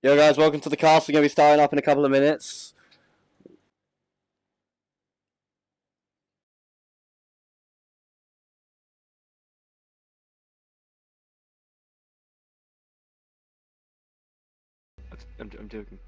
Yo guys, welcome to the cast. We're going to be starting up in a couple of minutes. I'm joking.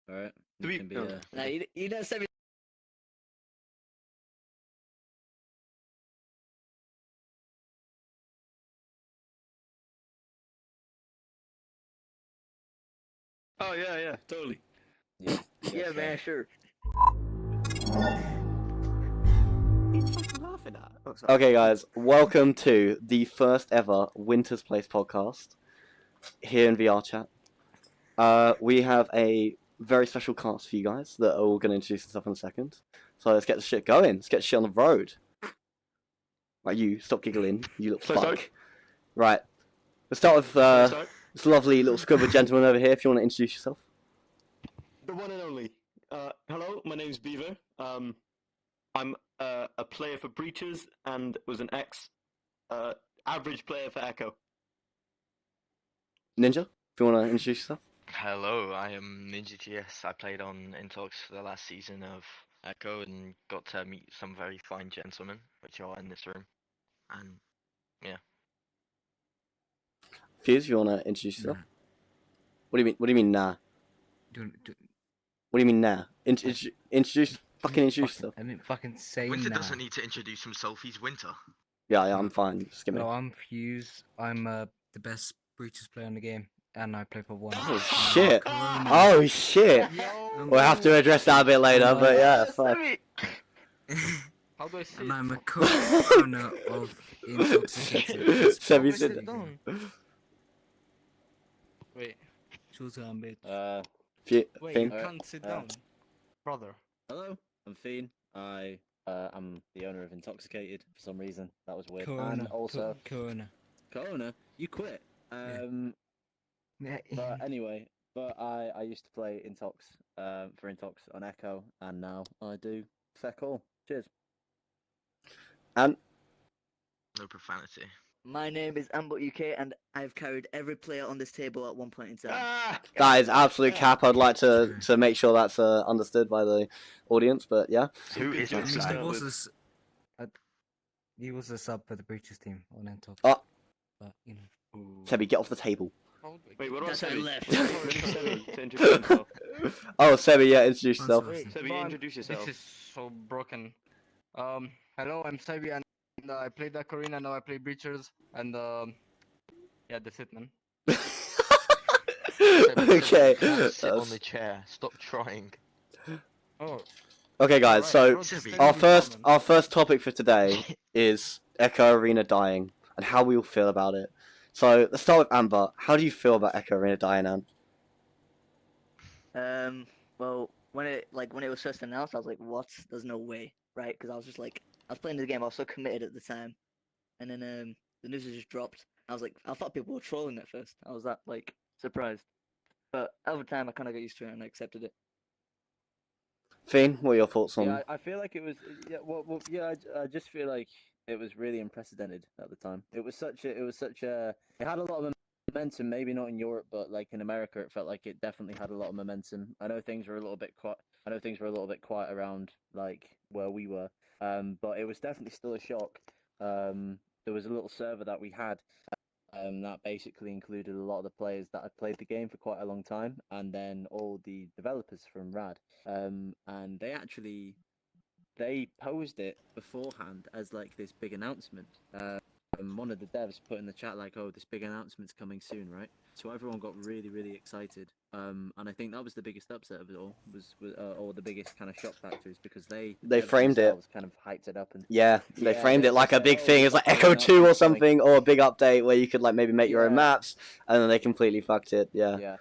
Alright. Do we- Can be oh. Nah, you don't send me. Oh yeah, totally. yeah, Yeah, man, sure. Laughing at. Oh, sorry. Okay guys, welcome to the first ever Winter's Place podcast here in VR chat. We have a very special cast for you guys that are all going to introduce themselves in a second. So let's get the shit going. Let's get the shit on the road. Right, you, stop giggling, you little So fuck. sorry? Right, let's start with Sorry? this lovely little scribble gentleman over here if you want to introduce yourself. The one and only. Hello, my name's Beaver. I'm a player for Breaches and was an average player for Echo. Ninja, if you want to introduce yourself. Hello, I am Ninja GS. I played on Intox for the last season of Echo and got to meet some very fine gentlemen, which are in this room. And Fuse, if you want to introduce yourself. Nah. What do you mean? What do you mean, nah? Do, What do you mean, nah? Introduce, fucking introduce yourself. I didn't fucking say Winter nah. doesn't need to introduce himself, he's Winter. Yeah, I'm fine. Just give me. Hello, I'm Fuse. I'm the best Breaches player in the game, and I play for one. Oh shit! Corona. Oh shit! We'll have to address that a bit later, but yeah, fuck. How do I say And it? I'm a co-owner of Intoxicated. Sebi How do I said sit it. down? Wait, Short term, bitch. wait, Finn. you can't sit down, brother. Hello, I'm Fiend. I am the owner of Intoxicated for some reason. That was weird. Co-owner. And also Co-owner. co-owner. You quit. Yeah. But anyway, I used to play Intox for Intox on Echo, and now I do Feck All. Cheers. And No profanity. My name is Ambot UK, and I've carried every player on this table at one point in time. Ah! that is absolute cap. I'd like to make sure that's understood by the audience, but yeah. Who Good is job, this Mr. guy? Stone. He was a sub for the Breaches team on Intox. Oh. But, you know. Sebi, get off the table. How do I Wait, what about That's why I Sebi? left. Sebi to introduce himself. Oh, Sebi, yeah, introduce yourself. Wait, Sebi, Man, introduce yourself. This is so broken. Hello, I'm Sabi, and I played Ocarina, now I play Breachers, and yeah, that's it, man. Okay. Sit on the chair. Stop trying. Oh, Okay, guys. alright, So bro, just stay our in first comment. our first topic for today is Echo Arena dying and how we all feel about it. So let's start with Amber. How do you feel about Echo Arena dying, Anne? Well, when it was first announced, I was like, "What? There's no way!" Right? Because I was just like, I was playing the game, I was so committed at the time, and then the news was just dropped. I was like, I thought people were trolling at first. I was that like surprised. But over time, I kind of got used to it and I accepted it. Fiend, what are your thoughts on? Yeah, I feel like it was. Yeah, yeah. I just feel like it was really unprecedented at the time. It was such a. It was such a. It had a lot of momentum. Maybe not in Europe, but like in America, it felt like it definitely had a lot of momentum. I know things were a little bit quiet. I know things were a little bit quiet around like where we were. But it was definitely still a shock. There was a little server that we had. That basically included a lot of the players that had played the game for quite a long time, and then all the developers from Rad. And they posed it beforehand as like this big announcement. And one of the devs put in the chat like, "Oh, this big announcement's coming soon, right?" So everyone got really excited. And I think that was the biggest upset of it all, or the biggest kind of shock factor, is because they framed it. themselves kind of hyped it up and Yeah, they Yeah, framed they it like a said, big "Oh, thing. we've It's like got Echo an 2 or announcement something, or a big update where you could like maybe make your own Yeah. maps, and then they completely fucked it. Yeah. yeah,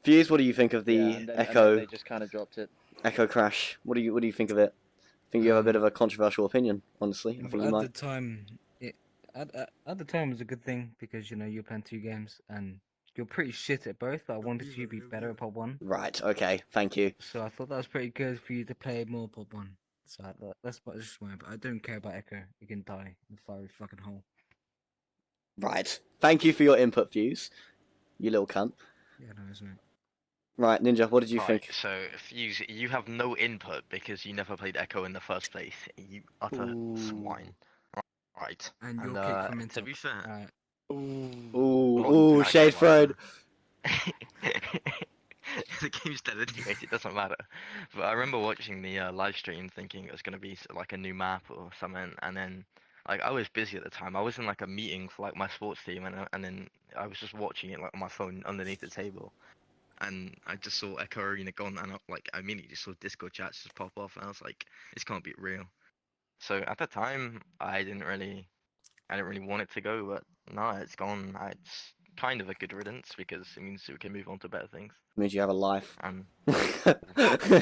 Fuse, what do you think of the yeah, and then Echo they just kind of dropped it. Echo crash? What do you think of it? I think you have a bit of a controversial opinion, honestly. I think you At the might. time, at the time it was a good thing because you're playing 2 games and you're pretty shit at both, but I wanted you to be better at Pop 1. Right. Okay. Thank you. So I thought that was pretty good for you to play more Pop 1. So I thought that's just why. But I don't care about Echo. You can die in the fiery fucking hole. Right. Thank you for your input, Fuse. You little cunt. Yeah, no, isn't it? Right, Ninja. What did you Right, think? so if you have no input because you never played Echo in the first place, you utter swine. Right. And you're kicked from to be Intox. fair, Alright. Ooh, Well, ooh, okay, shade thrown. the game's dead anyways, it doesn't matter. But I remember watching the live stream thinking it was gonna be like a new map or something, and then like I was busy at the time. I was in like a meeting for like my sports team, and then I was just watching it like on my phone underneath the table, and I just saw Echo Arena gone, and I immediately just saw Discord chats just pop off, and I was like, this can't be real. So at the time, I didn't really want it to go, but now it's gone. It's kind of a good riddance because it means we can move on to better things. Means you have a life. And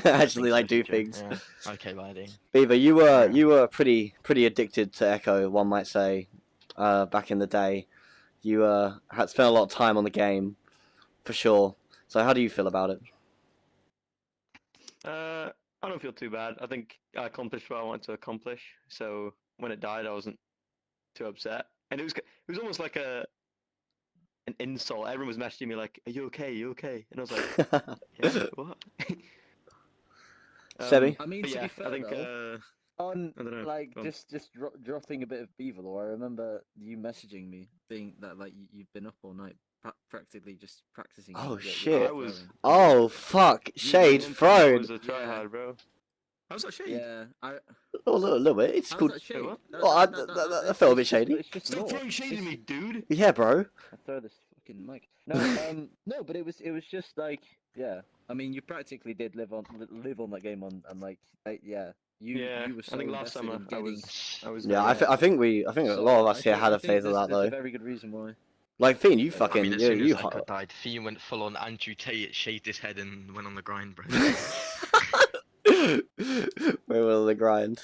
Actually, like do things things. in the future, yeah. Okay, buddy. Beaver, you were pretty addicted to Echo, one might say. Back in the day, you had spent a lot of time on the game, for sure. So how do you feel about it? I don't feel too bad. I think I accomplished what I wanted to accomplish. So when it died, I wasn't too upset. And it was almost like an insult. Everyone was messaging me like, "Are you okay? Are you okay?" And I was like, "Yeah, what?" Sebi? I mean, But to yeah, be fair I think though, on I don't know. like go on. just dropping a bit of Beaver lore. I remember you messaging me, being that like you've been up all night, practically just practicing. Oh, your shit. I was- throwing. Oh fuck! Shade I thrown. was a tryhard, bro. How's that shade? Yeah, Oh, a little bit. It's how's called. that shade? what? No, Oh, no, that felt a bit it's just- shady. It's just Stop lore. throwing shade at me, dude. Yeah, bro. I throw this fucking mic. No, no, but it was just like, yeah. I mean, you practically did live on that game and like, yeah. Yeah, you were so I think last invested summer in getting. I was. Yeah, very- I think a So, lot of us I here think- had I a think phase of there's- that there's though. a very good reason why. Like Fiend, you I fucking mean, as soon you as Echo hot. died, Fee went full on Andrew Tate, shaved his head, and went on the grind, bro. We were on the grind.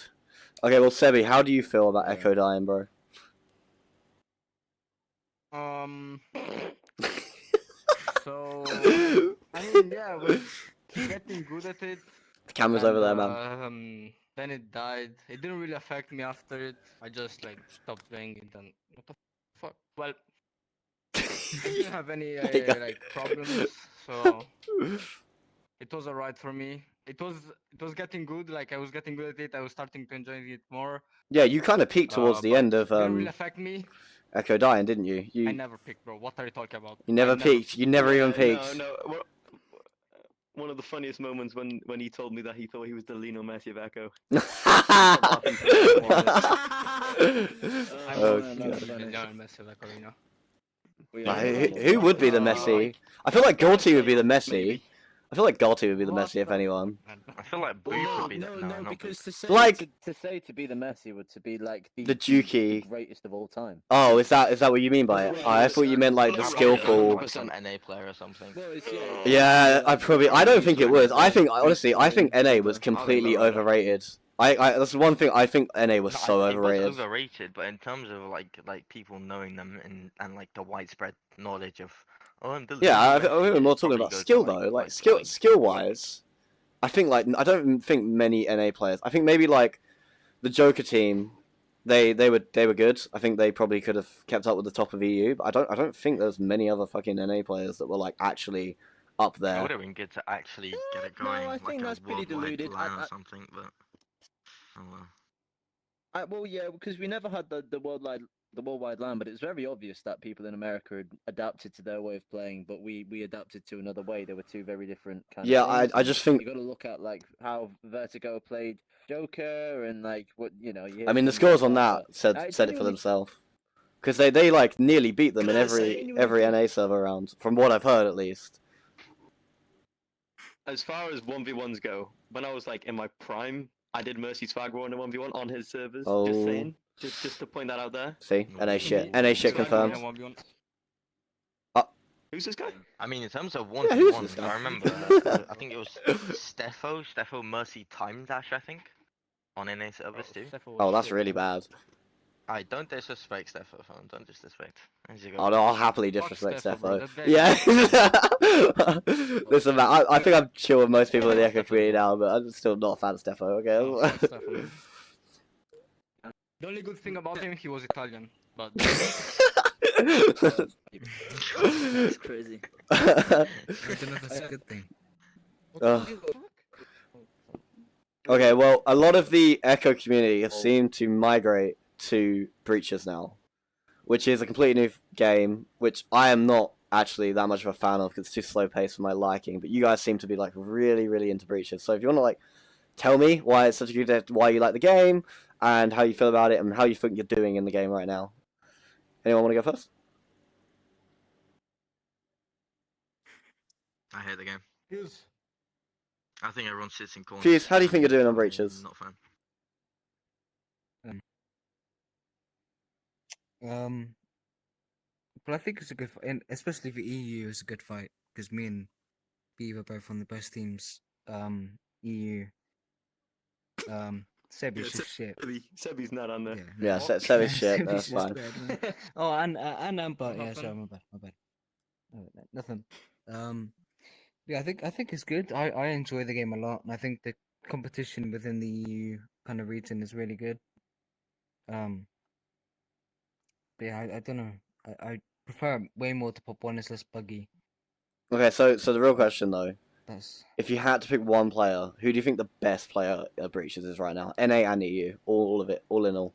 Okay, well, Sebi, how do you feel about Yeah. Echo dying, bro? So I mean, yeah, I was getting good at it. The camera's over there, man. Then it died. It didn't really affect me after it. I just like stopped playing it. And what the fuck? Well, I didn't have any There you go. like problems, so it was alright for me. It was getting good. Like I was getting good at it. I was starting to enjoy it more. Yeah, you kind of peaked towards the but end of it didn't really affect me. Echo dying, didn't you? I You never picked, bro. What are you talking about? you never I peaked. You never even No, peaked. no. One of the funniest moments when he told me that he thought he was the Lionel Messi of Echo. I'm Oh, not God. really enjoying Messi like Arena. Who would be the Messi? I feel like Galti would be the Messi. Maybe. I feel like Galti would be the What Messi if the anyone. I feel like Booth no, would be no, that. no, not because Booth. to say Like- to say to be the Messi would to be like The the Dukey. greatest of all time. Oh, is that what you mean by it? Oh, I thought you meant like the Well, skillful. Like some NA player or something. No, it's, Yeah, I don't think it was. I think honestly, I think NA was completely overrated. I that's one thing. I think NA was No, so it was overrated. overrated, but in terms of like people knowing them and like the widespread knowledge of on the Yeah, I league think we're ranking, more it talking probably about goes to, skill though. Like skill wise, I think like I don't think many NA players. I think maybe like the Joker team, they were good. I think they probably could have kept up with the top of EU, but I don't think there's many other fucking NA players that were like actually up It there. would have been good to actually get it No, going, I like think a that's pretty worldwide deluded. LAN or something. But oh well. Well, yeah, because we never had the worldwide LAN, but it's very obvious that people in America had adapted to their way of playing, but we adapted to another way. They were two very different kind Yeah, of things. I just think. You got to look at like how Vertigo played Joker and like what you. I mean, the hear things scores like on that but said I it for genuinely- themselves. Because they like nearly beat them in every genuinely NA server round, from what I've heard at least. As far as 1v1s go, when I was like in my prime, I did Mercy Swag War in a 1v1 on his servers. Oh. Just saying. Just to point that out there. See, NA shit, Yeah. NA shit Swag confirmed. War. 1v1. Who's this guy? I mean, in terms of Yeah, who is 1v1s, this guy? I remember, I think it was Steffo Mercy Time Dash, I think, on NA servers too. Oh, that's really bad. I don't disrespect Steffo, fam. Don't disrespect. As you go. Oh no, I'll happily Fuck disrespect Steffo, bro, Steffo. that guy Yeah. Listen, man, I think I'm chill with most people in the Echo community now, but I'm still not a fan of Steffo. Oh, Okay. fuck Steffo, man. The only good thing about him, he was Italian. But That's crazy. I don't know if that's a good thing. Okay, well, a lot of the Echo community have seemed to migrate to Breaches now, which is a completely new game, which I am not actually that much of a fan of because it's too slow paced for my liking. But you guys seem to be like really, really into Breaches. So if you want to like tell me why it's such a good, why you like the game and how you feel about it and how you think you're doing in the game right now. Anyone want to go first? I hate the game. Fuse. I think everyone sits in corners. Fuse, how do you think you're doing on I'm Breaches? Not fun. But I think it's a good fight, and especially for EU, it's a good fight because me and Beaver are both on the best teams. EU. Sebi's just shit. Sebi's not on there. Yeah, What? Sev is shit. Sebi's That's just fine. bad, man. Oh, and Amber. Yeah, Nothing. sorry, my bad. Oh, nothing. Yeah, I think it's good. I enjoy the game a lot, and I think the competition within the EU kind of region is really good. But yeah, I don't know. I prefer it way more to pop one. It's less buggy. Okay, so the real question though, That's if you had to pick one player, who do you think the best player at Breaches is right now? NA and EU, all of it, all in all.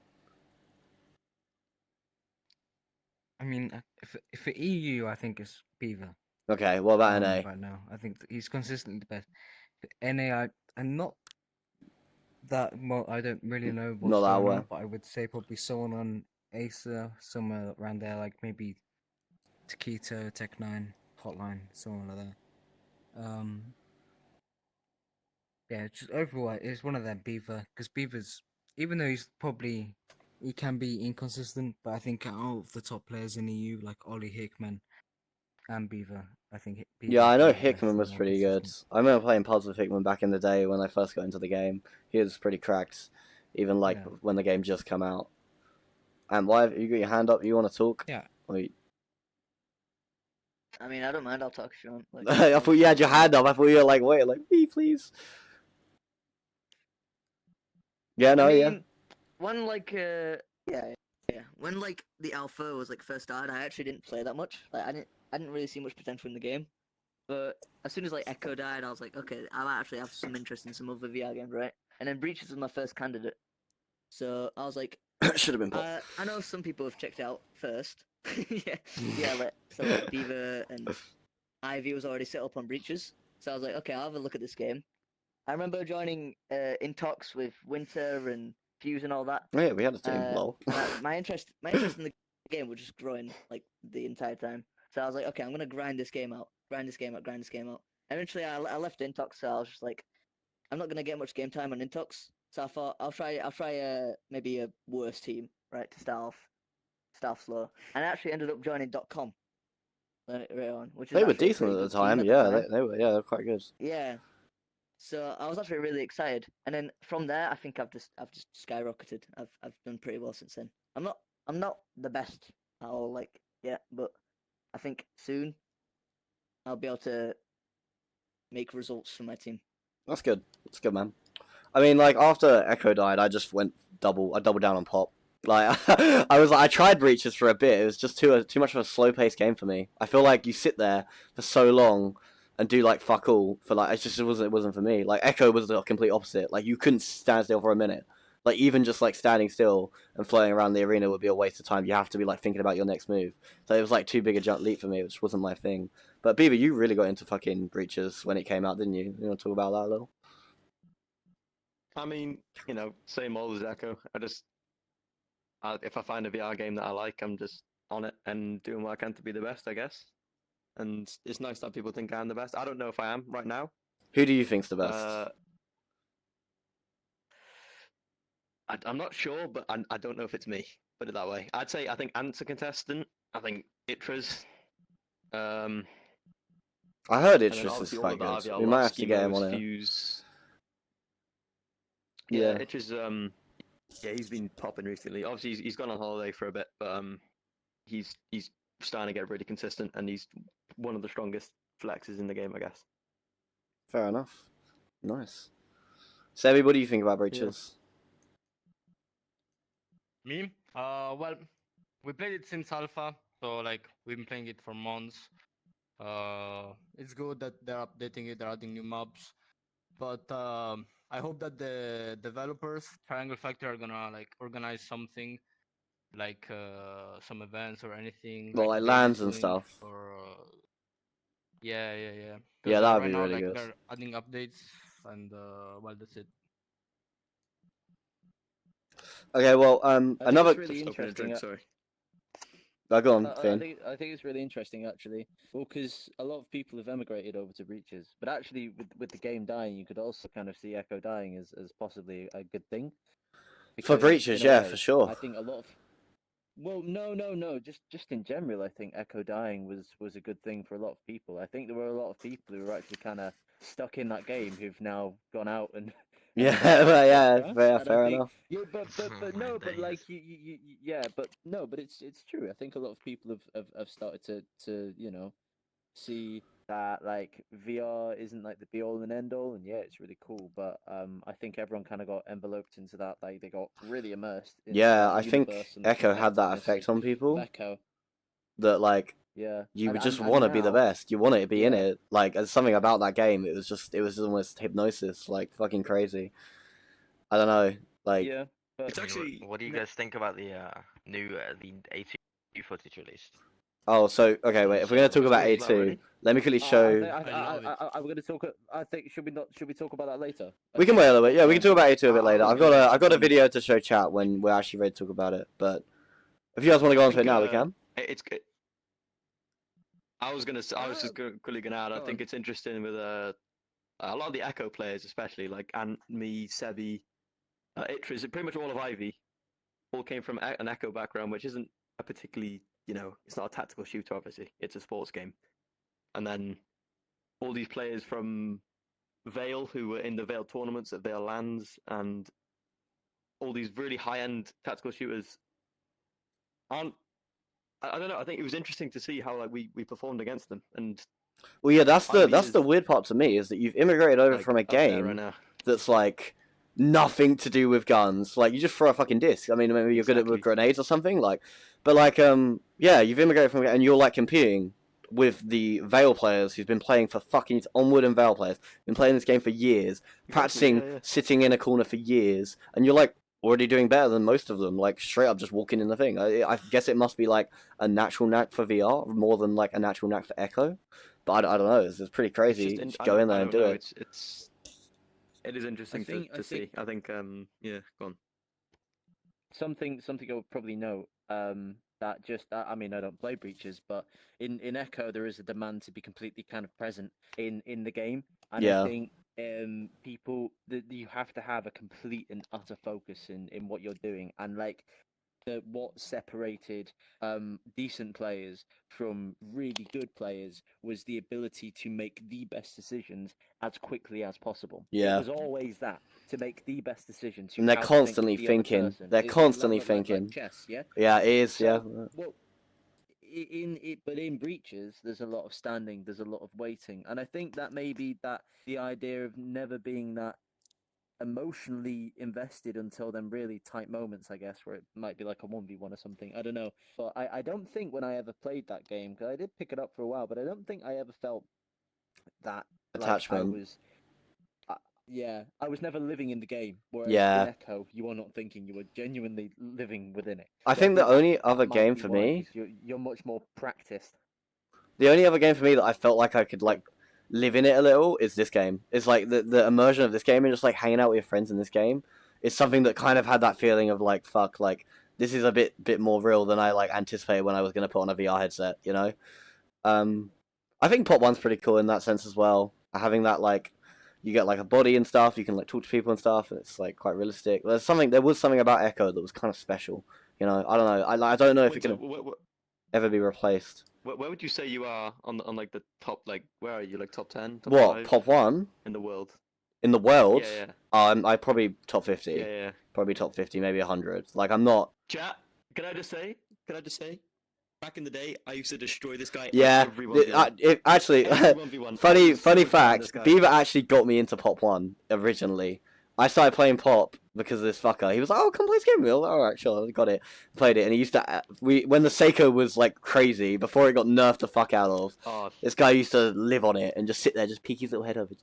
I mean, if for EU, I think it's Beaver. Okay, what about NA? Right now, I think he's consistently the best. For NA, I'm not that well. I don't really know what's Not that going well. on, but I would say probably someone on Acer, somewhere around there, like maybe Taquito, Tech9, Hotline, someone like that. Yeah, just overall, it's one of them, Beaver, because Beaver's, even though he can be inconsistent, but I think out of the top players in EU, like Ollie Hickman and Beaver, I think Yeah, I Beaver's know one of the best Hickman and was more pretty good. consistent. I remember playing Puzzle with Hickman back in the day when I first got into the game. He was pretty cracked, even like Yeah. when the game just come out. And why have you got your hand up? You want to talk? Yeah. Wait. I mean, I don't mind. I'll talk if you want. Like, I thought you had your hand up. I thought you were like, wait, like me, please. Yeah, no, I yeah. mean, when like when like the alpha was like first started, I actually didn't play that much. Like I didn't really see much potential in the game. But as soon as like Echo died, I was like, okay, I might actually have some interest in some other VR games, right? And then Breaches was my first candidate. So I was like, Should have been put. I know some people have checked it out first. yeah, like Beaver and Ivy was already set up on Breaches. So I was like, okay, I'll have a look at this game. I remember joining in talks with Winter and Fuse and all that. Oh, yeah, we had a team. Uh, Lol. my interest in the game was just growing like the entire time. So I was like, okay, I'm gonna grind this game out. Eventually, I left Intox, so I was just like, I'm not gonna get much game time on Intox. So I thought I'll try maybe a worse team, right, to start off slow. And I actually ended up joining .com later on, which is They were actually a decent pretty at the good team time. at Yeah, the time. they were. Yeah, they're quite good. Yeah. So I was actually really excited, and then from there, I think I've just skyrocketed. I've done pretty well since then. I'm not the best at all, like yet, but I think soon I'll be able to make results for my team. That's good. That's good, man. I mean, like after Echo died, I just went I doubled down on Pop. Like I tried Breaches for a bit. It was just too much of a slow paced game for me. I feel like you sit there for so long and do like fuck all for like it wasn't for me. Like Echo was the complete opposite. Like you couldn't stand still for a minute. Like even just like standing still and floating around the arena would be a waste of time. You have to be like thinking about your next move. So it was like too big a jump leap for me, which wasn't my thing. But Beaver, you really got into fucking Breaches when it came out, didn't you? You want to talk about that a little? I mean, you know, same old as Echo. If I find a VR game that I like, I'm just on it and doing what I can to be the best, I guess. And it's nice that people think I'm the best. I don't know if I am right now. Who do you think's the best? I'm not sure, but I don't know if it's me. Put it that way. I'd say I think Ant's a contestant. I think Itra's. I heard And then Itchus is obviously all quite of the good. RVL We might have to get him schemos, on it. Fuse. Yeah. Yeah, Itch's yeah, he's been popping recently. Obviously, he's gone on holiday for a bit, but he's starting to get really consistent, and he's one of the strongest flexes in the game, I guess. Fair enough. Nice. Sebi, what do you think about Breaches? Me? Well, we played it since alpha, so like we've been playing it for months. It's good that they're updating it, they're adding new mobs, but I hope that the developers, Triangle Factory, are gonna like organize something, like some events or anything. Well, like they've lands been and doing stuff. For, yeah. Yeah, 'Cause, that'd right be now, really like, good. they're adding updates, and well, that's it. Okay, well, I think another. it's really Just open a interesting. drink, sorry. Oh, go on, I Finn. think it's really interesting actually. Well, because a lot of people have emigrated over to Breaches, but actually with the game dying, you could also kind of see Echo dying as possibly a good thing. For Because, Breaches, in a yeah, way, for sure. I think a lot of. Well, no. Just in general, I think Echo dying was a good thing for a lot of people. I think there were a lot of people who were actually kind of stuck in that game who've now gone out and. Yeah, started well, yeah, podcasts, fair, and I fair think- enough. Yeah, but Oh my no, but days. like yeah, but no, but it's true. I think a lot of people have started to see that like VR isn't like the be all and end all, and yeah, it's really cool. But I think everyone kind of got enveloped into that, like they got really immersed. Into Yeah, that I think universe and the Echo had that competitiveness effect of on people. Echo. That like Yeah, you would just and want to be the now- best. You want to be in Yeah. it. Like there's something about that game. It was almost hypnosis. Like fucking crazy. I don't know. Like Yeah, but It's I mean, actually. what do you guys think about the new the A2 footage released? oh, so okay, wait. If we're gonna talk about Sorry, is that A2, ready? let me quickly I show. love it. I'm going to talk. I think should we talk about that later? We can wait a little bit. Yeah, we can talk about A2 a bit I later. was I've got a video to show chat when we're actually ready to talk about it. But if you guys want to go on to it now, we can. It's good. I was just quickly gonna add. I go think on. it's interesting with a lot of the Echo players, especially like Ant, me, Sebi, Itris, pretty much all of Ivy, all came from an Echo background, which isn't a particularly, it's not a tactical shooter. Obviously, it's a sports game. And then all these players from Vale who were in the Vale tournaments at Vale Lands, and all these really high-end tactical shooters aren't. I don't know. I think it was interesting to see how like we performed against them, and Well, yeah, that's Ivy the is, weird part to me is that you've immigrated over like, from a up there game right now. that's like nothing to do with guns. Like you just throw a fucking disc. I mean, maybe you're good at with Exactly. grenades or something. Like, but like yeah, you've immigrated from and you're like competing with the Vale players who's been playing for fucking Onward and Vale players been playing this game for years, practicing, yeah. sitting in a corner for years, and you're like already doing better than most of them. Like straight up just walking in the thing. I guess it must be like a natural knack for VR more than like a natural knack for Echo. But I don't know. It's pretty It's crazy. just Just I go don't- in there I and don't do know, it. It is interesting think- to see. I think yeah, go on. Something I would probably note that just I mean I don't play Breaches, but in Echo there is a demand to be completely kind of present in the game, and Yeah. I think people that you have to have a complete and utter focus in what you're doing, and like what separated decent players from really good players was the ability to make the best decisions as quickly as possible. Yeah. It was always that, to make the best decisions. You And they're outthink constantly the other thinking. person. They're It's constantly like thinking. chess, yeah. Yeah, it is. So, Yeah. Well, but in breaches, there's a lot of standing, there's a lot of waiting, and I think that maybe that the idea of never being that emotionally invested until them really tight moments, I guess, where it might be like a 1v1 or something. I don't know, but I don't think when I ever played that game, because I did pick it up for a while, but I don't think I ever felt that like I Attachment. was. Yeah, I was never living in the game. Whereas Yeah. in Echo, you are not thinking; you were genuinely living within it. I So think the that only other might game be for why, me, 'cause you're much more practiced. the only other game for me that I felt like I could like live in it a little is this game. It's like the immersion of this game and just like hanging out with your friends in this game is something that kind of had that feeling of like fuck, like this is a bit more real than I like anticipated when I was gonna put on a VR headset, you know. I think Pop One's pretty cool in that sense as well. Having that like you get like a body and stuff, you can like talk to people and stuff, and it's like quite realistic. There was something about Echo that was kind of special, you know. I don't know. I don't know if it Winter, can ever be replaced. where would you say you are on like the top, like where are you, like top 10, top What 5 Pop One in the world? in the world? Yeah, yeah, I probably top 50, yeah, yeah. probably top 50, maybe 100. Like I'm not. Chat, can I just say? Back in the day, I used to destroy this guy. Yeah, actually, funny fact. Beaver actually got me into Pop One originally. I started playing Pop because of this fucker. He was like, "Oh, come play this game." We were like, "All right, sure, I got it." Played it, and he used to. When the Seiko was like crazy before it got nerfed the fuck out of. Oh, This guy used to live on it and just sit there, just peek his little head over.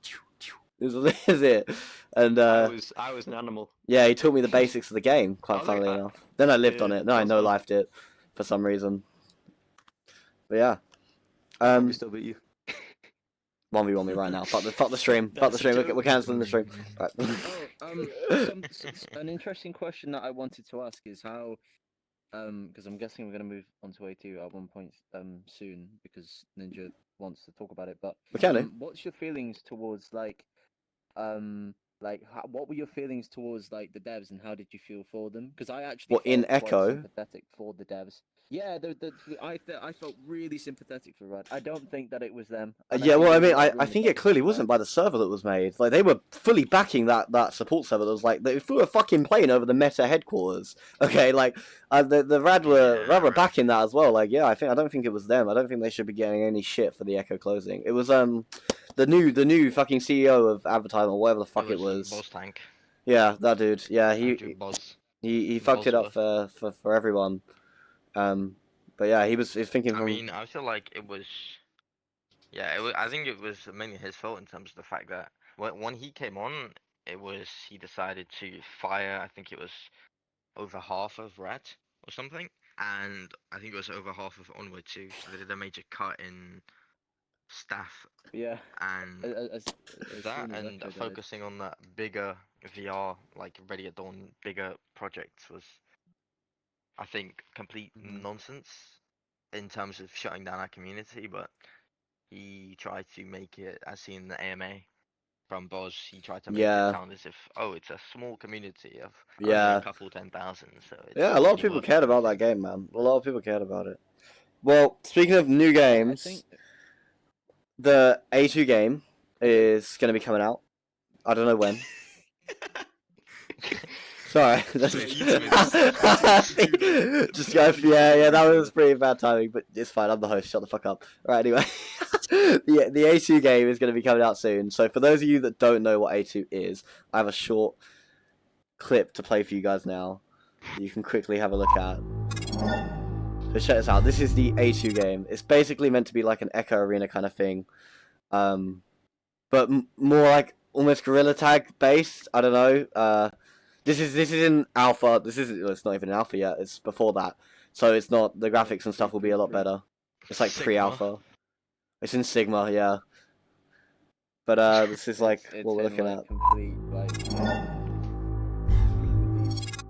This is it. And I was an animal. yeah, he taught me the basics of the game, quite Okay, funnily enough. Then I lived yeah, on it. Then I that's no fun. lifed it for some reason. But yeah. Probably still beat you. 1v1 me right now. Fuck the stream. Fuck the That's a stream. joke. We're cancelling the stream. Right. An interesting question that I wanted to ask is how, because I'm guessing we're going to move on to A2 at one point soon because Ninja wants to talk about it. But We can do. what's your feelings towards like what were your feelings towards like the devs and how did you feel for them? Because I actually What, in felt quite Echo? sympathetic for the devs. Yeah, I felt really sympathetic for Rad. I don't think that it was them. and Yeah, think well, I it was mean, I everyone think it involved clearly as wasn't well. by the server that was made. Like, they were fully backing that support server that was like, they flew a fucking plane over the Meta headquarters. Okay, like, the Rad were right. backing that as well. Like, yeah, I don't think it was them. I don't think they should be getting any shit for the Echo closing. It was, the new fucking CEO of Advertisement, or whatever the fuck it was. Boss Tank. Yeah, that dude. Yeah, Andrew Boz. he fucked it up for everyone. But yeah, he was thinking I from. mean, I feel like it was. Yeah, I think it was mainly his fault in terms of the fact that when he came on, he decided to fire. I think it was over half of Rat or something, and I think it was over half of Onward too. So they did a major cut in staff Yeah, and as that, soon as and Echo died. focusing on that bigger VR, like Ready at Dawn, bigger projects was, I think, complete Mhm. nonsense in terms of shutting down our community. But he tried to make it, as seen in the AMA from Boz, he tried to make Yeah. it sound as if, oh, it's a small community of Yeah. only a couple 10,000. So it's Yeah, a lot of really people worth cared it. about that game, man. A lot of people cared about it. Well, speaking of new Yeah, I games, think the A2 game is going to be coming out. I don't know when. Sorry. That's Yeah, you just go. Yeah, that was pretty bad timing, but it's fine. I'm the host. Shut the fuck up. Right, anyway. The A2 game is going to be coming out soon. So for those of you that don't know what A2 is, I have a short clip to play for you guys now. You can quickly have a look at. So check this out. This is the A2 game. It's basically meant to be like an Echo Arena kind of thing, but more like almost Gorilla Tag based. I don't know. This is in alpha. It's not even in alpha yet. It's before that, so it's not. The graphics and stuff will be a lot better. It's like Sigma. pre-alpha. It's in Sigma, yeah. But this is like it's what we're in, looking like, at. complete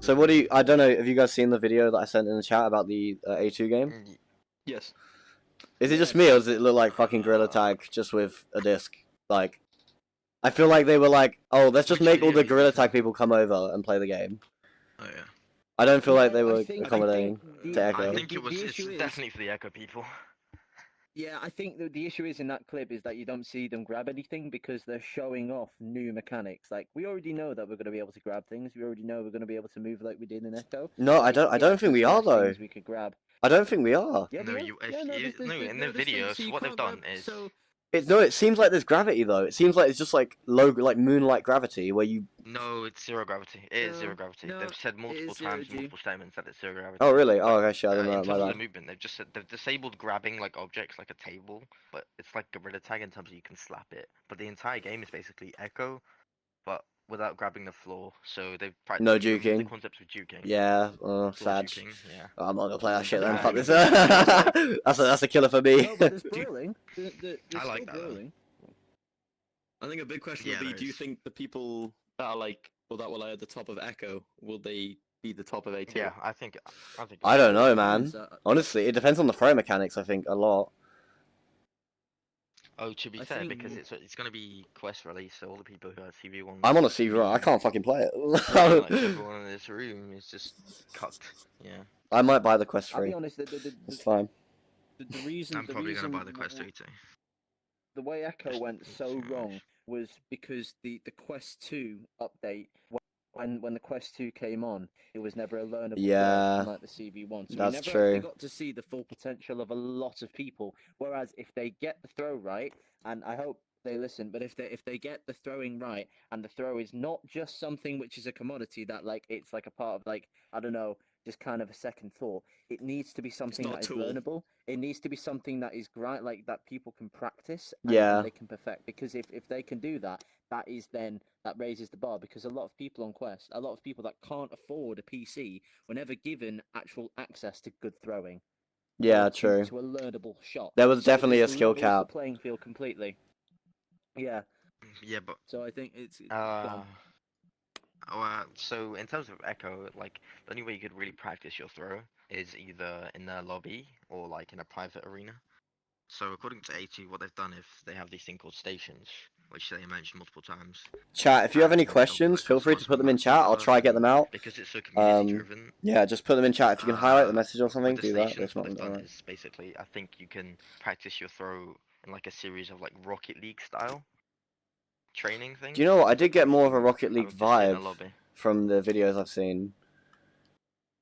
So what do you? I don't know. Have you guys seen the video that I sent in the chat about the A2 game? Yes. Is it just me, or does it look like fucking Gorilla Tag just with a disc? Like, I feel like they were like, oh, let's just Which make all the video Gorilla did you Tag people come over and play the game. Oh yeah. I don't feel like Yeah, they I were think- I accommodating think to the- Echo. I think The it was. It's issue is- definitely for the Echo people. Yeah, I think the issue is in that clip is that you don't see them grab anything because they're showing off new mechanics. Like, we already know that we're going to be able to grab things. We already know we're going to be able to move like we did in Echo. No, I We don't actually think we are smash though. things we could grab. I don't think we are. Yeah, No, we are. you- if Yeah, no, you- there's- no, there's- in the there's things, video, so you what they've can't done grab- is- so No, it seems like there's gravity though. It seems like it's just like low, like moon-like gravity, where you. No, it's zero gravity. It is zero No, gravity. no, They've said multiple is zero times, G. multiple statements that it's zero gravity. Oh really? Oh, okay, shit, I didn't In know. terms My of the bad. movement, they've just said they've disabled grabbing like objects like a table, but it's like Gorilla Tag in terms of you can slap it. But the entire game is basically Echo, but without grabbing the floor. So they've No practically removed juking. the concepts of juking. Yeah, Floor sad. juking, yeah. I'm not gonna play that shit then. Yeah, Fuck I this. mean, That's a killer for me. No, but there's brawling. There's I like still that, though. brawling. I think a big question Yeah, will be: there do you is. think the people that are like, or that will lay at the top of Echo, will they be the top of A2? Yeah, I think. I don't know, man. So, Honestly, it depends on the throw mechanics. I think a lot. Oh, to be I fair, think because w- it's gonna be quest release, so all the people who are CV1. I'm on a CV. I can't fucking play like it. everyone in this room is just cut. Yeah, I might buy the Quest I'll be 3. honest. It's fine. The reason. I'm the probably reason gonna buy the w- Quest 3 too. the way Echo Just went to so see how it wrong is. was because the Quest 2 update, when the Quest 2 came on, it was never a learnable Yeah, like the CV1. So that's we never actually true. got to see the full potential of a lot of people. Whereas if they get the throw right, and I hope they listen, but if they get the throwing right, and the throw is not just something which is a commodity that like it's like a part of like I don't know, just kind of a second thought. It needs to be something not that a is tool. learnable. It needs to be something that is like that people can practice and Yeah. they can perfect. Because if they can do that, that is then that raises the bar. Because a lot of people on Quest, a lot of people that can't afford a PC, were never given actual access to good throwing. Yeah, or true. to a learnable shot. There was So it definitely a just skill levels the cap. playing field completely. Yeah. Yeah, but So I think it's go on. so in terms of Echo, like the only way you could really practice your throw is either in the lobby or like in a private arena. So according to A2, what they've done is they have these thing called stations, which they mentioned multiple times. Chat, if you have any And they'll questions, put feel free to customizable put them in maps chat. I'll together, try to get them out. because it's so community driven. Yeah, just put them in chat. If you can highlight the message or something, With the do that. stations, If what not, they've done alright. is basically, I think you can practice your throw in like a series of like Rocket League style training things. Do you know what? I did get opposed more of a to Rocket League having to sit in a vibe lobby. from the videos I've seen.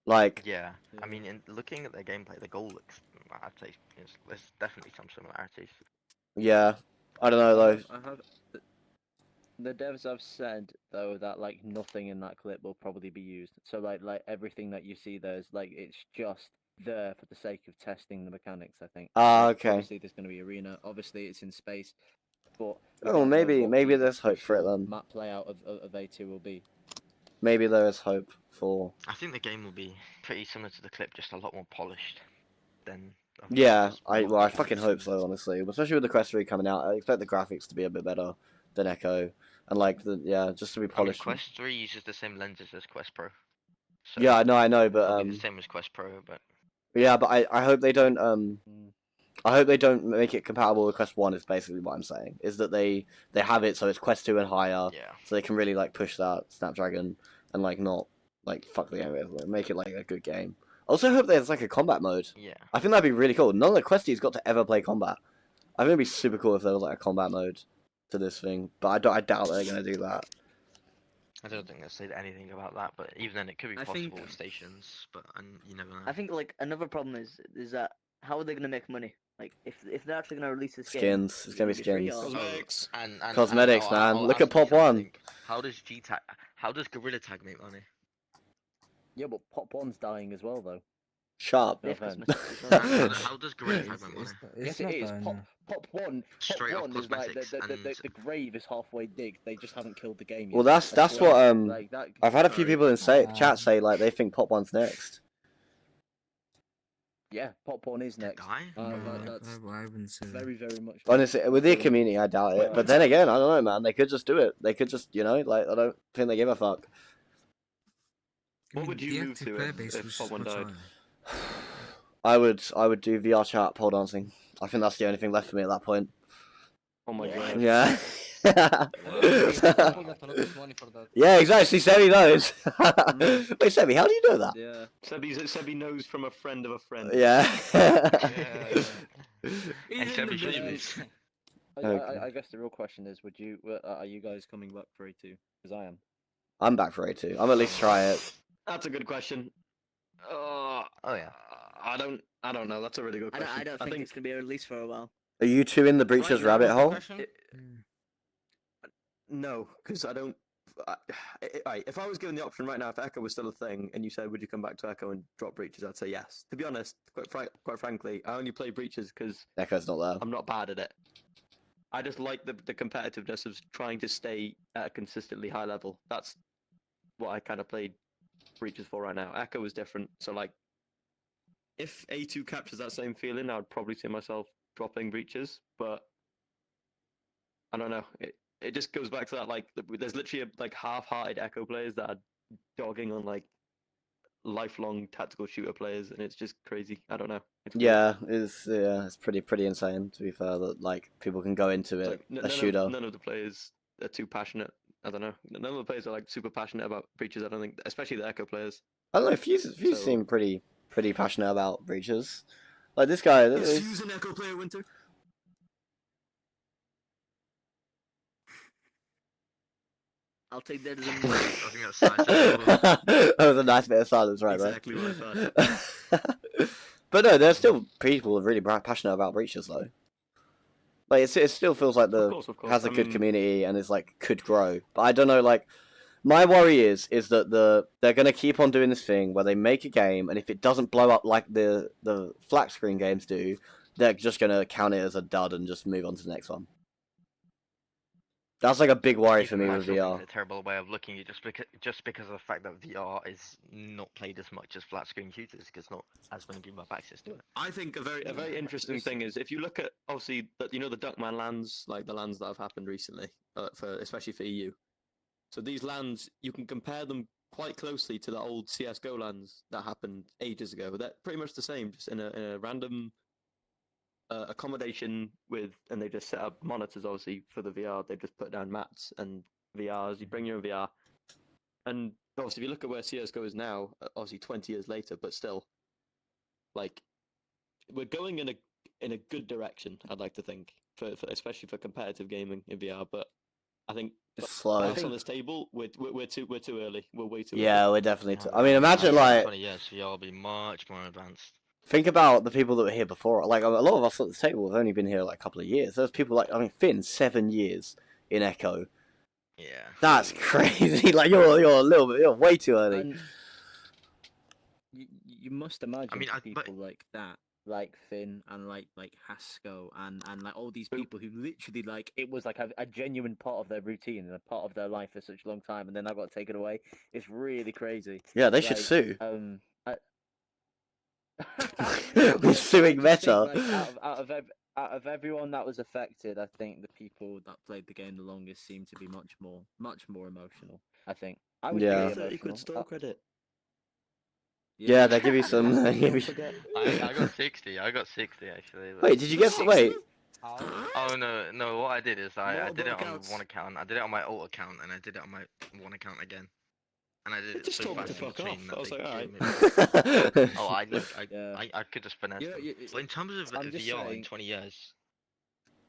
Like, Yeah, I mean, in looking at their gameplay, the goal looks, I'd say, there's definitely some similarities. yeah. I don't know though. I have the devs have said though that like nothing in that clip will probably be used. So like everything that you see there's like it's just there for the sake of testing the mechanics. I think. Ah, Like, okay. Obviously, there's going to be arena. Obviously, it's in space. But we Oh, don't know maybe what maybe the there's hope for it official then. Map layout of A2 will be. Maybe there is hope for. I think the game will be pretty similar to the clip, just a lot more polished than. Yeah, just I mods and fucking hope everything. so, honestly. Especially with the Quest 3 coming out, I expect the graphics to be a bit better than Echo, and like just to be I mean, polished. Quest 3 uses the same lenses as Quest Pro. So Yeah, I know, but it'll be the same as Quest Pro, but yeah, but I hope they don't Mm. I hope they don't make it compatible with Quest 1. Is basically what I'm saying. Is that they have it so it's Quest 2 and higher, yeah. so they can really like push that Snapdragon and like not like fuck the game with, make it like a good game. Also, hope there's like a combat mode. Yeah. I think that'd be really cool. None of the questies got to ever play combat. I think it'd be super cool if there was like a combat mode to this thing, but I doubt they're gonna do that. I don't think they said anything about that, but even then it could be I possible think- with stations, but you never know. I think like another problem is that how are they gonna make money? Like if they're actually gonna release this game, Skins. It's gonna be free skins. or- Cosmetics. And Cosmetics, man. Look at Pop you One. something. How does G-Tag, how does Gorilla Tag make money? Yeah, but Pop 1's dying as well though. Sharp. No If offense. cosmetics How, are- how does Gorilla Tag make money? Yes, not it is. bad, Pop, no. Pop 1. Straight Pop up 1 is like cosmetics the grave is halfway digged. They just haven't killed the game yet. Well, that's like, what like that. I've had a few Sorry. people in chat say like they think Pop 1's next. Yeah, Pop 1 is Did it next. die? That's I wouldn't say that. very much. Honestly, with the community, I doubt it. But then again, I don't know, man. They could just do it. They could just, like, I don't think they give a fuck. I What mean, would you the move active to player if base was Pop 1 much died? higher. I would do VR chat, pole dancing. I think that's the only thing left for me at that point. Oh my god. Yeah. People get a lot of money for that. Yeah, exactly. Sebi knows. Wait, Sebi, how do you know that? Yeah. Sebi knows from a friend of a friend. Yeah. And Chevy the Chevys. Okay. I guess the real question is, are you guys coming back for A2? Because I am. I'm back for A2. I'm at least try it. That's a good question. Oh yeah. I don't know. That's a really good question. I don't think it's gonna be released for a while. Are you two in the breaches Right, rabbit what was the hole? question? No, because I don't. Right, if I was given the option right now, if Echo was still a thing, and you said, "Would you come back to Echo and drop breaches?" I'd say yes. To be honest, quite frankly, I only play breaches because Echo's not there. I'm not bad at it. I just like the competitiveness of trying to stay at a consistently high level. That's what I kind of played breaches for right now. Echo is different, so like, if A2 captures that same feeling, I would probably see myself dropping breaches, but I don't know. It just goes back to that, like, there's literally like half-hearted Echo players that are dogging on like lifelong tactical shooter players, and it's just crazy. I don't know. It's weird. It's pretty insane, to be fair, that like people can go into It's it like, a shooter. none of the players are too passionate. I don't know. None of the players are like super passionate about breaches. I don't think, especially the Echo players. I don't know. Fuse So- seem pretty passionate about breaches. Like this guy. Is Fuse an Echo player, Winter? I'll take that as a I no. think that's nice. That was a nice bit of silence, right there. Exactly what I thought. But no, there's still people really passionate about breaches though. Like it still feels like the Of course. has a I good mean, community and is like could grow. But I don't know. Like my worry is that they're gonna keep on doing this thing where they make a game and if it doesn't blow up like the flat screen games do, they're just gonna count it as a dud and just move on to the next one. That's like a big worry for me Even I with still think VR. it's a terrible way of looking at it, just because of the fact that VR is not played as much as flat screen shooters, because not as many people have access to it. I think a very interesting thing is if you look at obviously the Duckman lands, like the lands that have happened recently, for especially for EU. So these lands, you can compare them quite closely to the old CS:GO lands that happened ages ago. They're pretty much the same, just in a random accommodation and they just set up monitors obviously for the VR. They just put down mats and VRs. You bring your own VR, and obviously if you look at where CS:GO is now, obviously 20 years later, but still, like, we're going in a good direction. I'd like to think for especially for competitive gaming in VR, but I think It's slow. us on this table, we're too early. We're way too Yeah, early. we're definitely. Yeah, I mean, imagine in like 20 years, VR will be much more advanced. think about the people that were here before. Like a lot of us at the table have only been here like a couple of years. There's people like Finn, 7 years in Echo. Yeah. That's crazy. Like you're you're way too early. And you must imagine mean, for but- people like that, like Finn and like Haskell and like all these people who literally like it was like a genuine part of their routine and a part of their life for such a long time, and then that got taken away. It's really crazy. Yeah, they should Like, sue. We're suing Meta. Out of everyone that was affected, I think the people that played the game the longest seem to be much more emotional. I think. I was Yeah. pretty 30 quid emotional. store credit. Yeah, they give you some. They give you... Forget. I got 60. I got 60 actually. but- Wait, did you get? Wait, Oh no! What I did is I Multiple did it on accounts. one account. I did it on my alt account, and I did it on my one account again. And I did it Just so told me fast to in fuck off. between that I was they like, killed alright. me. Oh, Yeah. I could just finesse You know, them. you- Well, in terms of I'm just VR in saying- 20 years.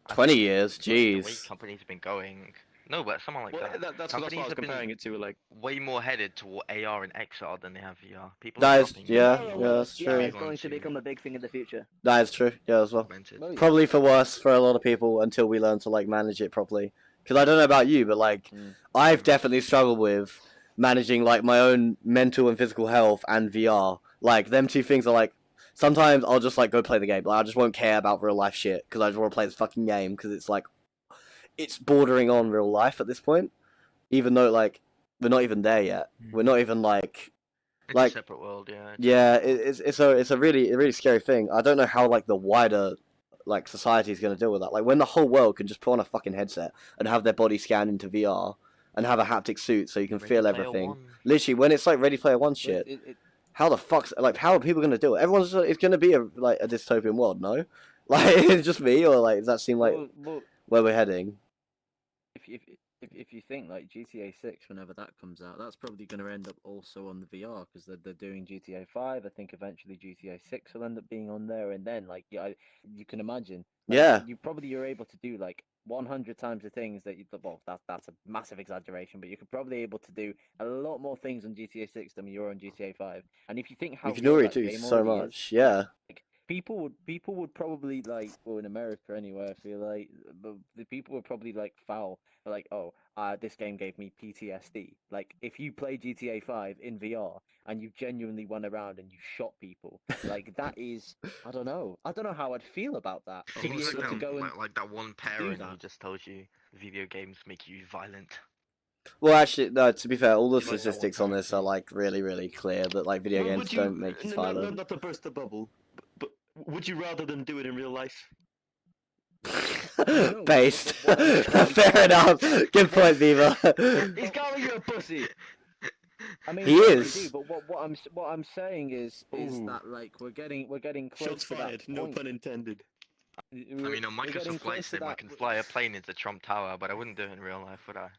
I 20 think years, the way jeez. companies have been going. No, but someone like Well, that. that's what I Companies was have been comparing it to. Like, way more headed toward AR and XR than they have VR. People That are is- dropping yeah, VR yeah, that's Yeah, true. it's going to become a big thing in the future. That is true. Yeah, as well. Augmented. Well, Probably for worse for a lot of people until we learn to like manage it properly. Because I don't know about you, but like I've definitely struggled with managing like my own mental and physical health and VR. Like them two things are like sometimes I'll just like go play the game. Like I just won't care about real life shit because I just want to play this fucking game because it's like it's bordering on real life at this point. Even though like we're not even there yet. We're not even like It's like- a separate world, yeah. yeah, it's a really scary thing. I don't know how like the wider like society is going to deal with that. Like when the whole world can just put on a fucking headset and have their body scanned into VR and have a haptic suit so you can Ready feel Player everything. One. Literally, when it's like Ready Player One Well, shit, it- how the fuck's like how are people going to do it? Everyone's it's going to be a dystopian world, no? Like it's just me, or like does that seem like well, where we're heading? if you think like GTA 6, whenever that comes out, that's probably going to end up also on the VR because they're doing GTA 5. I think eventually GTA 6 will end up being on there, and then like you can imagine. Like, Yeah. you're able to do like 100 times the things that you. Well, that's a massive exaggeration, but you could probably able to do a lot more things on GTA 6 than you're on GTA 5. And if you think how You can good already that do game so already is, much. Yeah. people would probably like, well, in America anyway, I feel like the people would probably like foul like, oh, this game gave me PTSD. Like if you play GTA 5 in VR and you genuinely went around and you shot people, like that is, I don't know how I'd feel about that. To be Almost able to go and like that one parent who that. just told you video games make you violent. Well, actually, no. To be fair, all the You like that one statistics on this are character. like really, really clear that like video Well, games would you, don't make you violent. not to burst the bubble, but would you rather them do it in real life? Based. What I'm trying to Fair say enough. is- Good point, Beaver. He's calling you a pussy. I mean, He yeah, they is. do, but what I'm saying is Ooh. that like we're getting close Shots to fired. that No point. pun intended. I mean, on We're getting Microsoft Flight close to Sim, I that- can fly a plane into Trump Tower, but I wouldn't do it in real life, would I?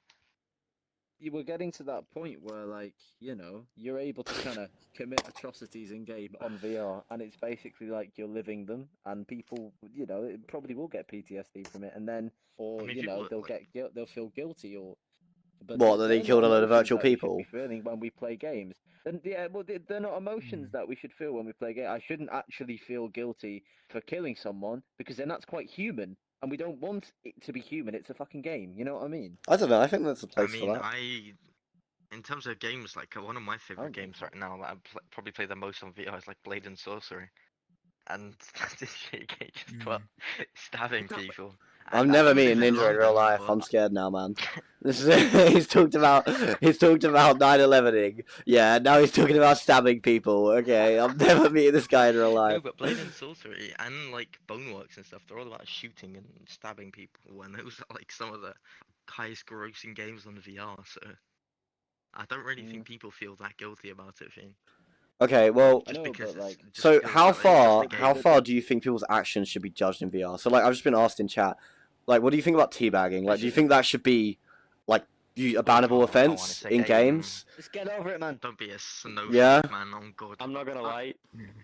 We're getting to that point where, like, you know, you're able to kind of commit atrocities in game on VR, and it's basically like you're living them, and people, you know, it probably will get PTSD from it, and then, or mean, you know, people, they'll like- they'll feel guilty, or. But What, that they they're killed not a load of emotions virtual that we should people? be feeling when we play games. And yeah, well, they're not emotions that we should feel when we play games. I shouldn't actually feel guilty for killing someone because then that's quite human, and we don't want it to be human. It's a fucking game. You know what I mean? I don't know. I think there's a I place mean, for that. in terms of games, like one of my favorite Okay. games right now that I probably play the most on VR is like Blade and Sorcery, and this shit game just well, stabbing people. I'm And I never don't live meeting in Ninja in real London, life. but I'm scared now, man. This is, he's talked about 9/11ing. Yeah, now he's talking about stabbing people. Okay, I'm never meeting this guy in real No, life. but Blade and Sorcery and like Boneworks and stuff, they're all about shooting and stabbing people, and those are like some of the highest grossing games on VR. So I don't really think people feel that guilty about it, Fiend. Okay, well, I Just know, because but, it's like- just so because, how like, it's just a far game. how far do you think people's actions should be judged in VR? So like I've just been asked in chat, like what do you think about teabagging? Like do you think that should be like a bannable Oh, offense it's a in game. games? Just get over it, man. Don't be a snowflake, Yeah. man. On God. I'm not gonna lie.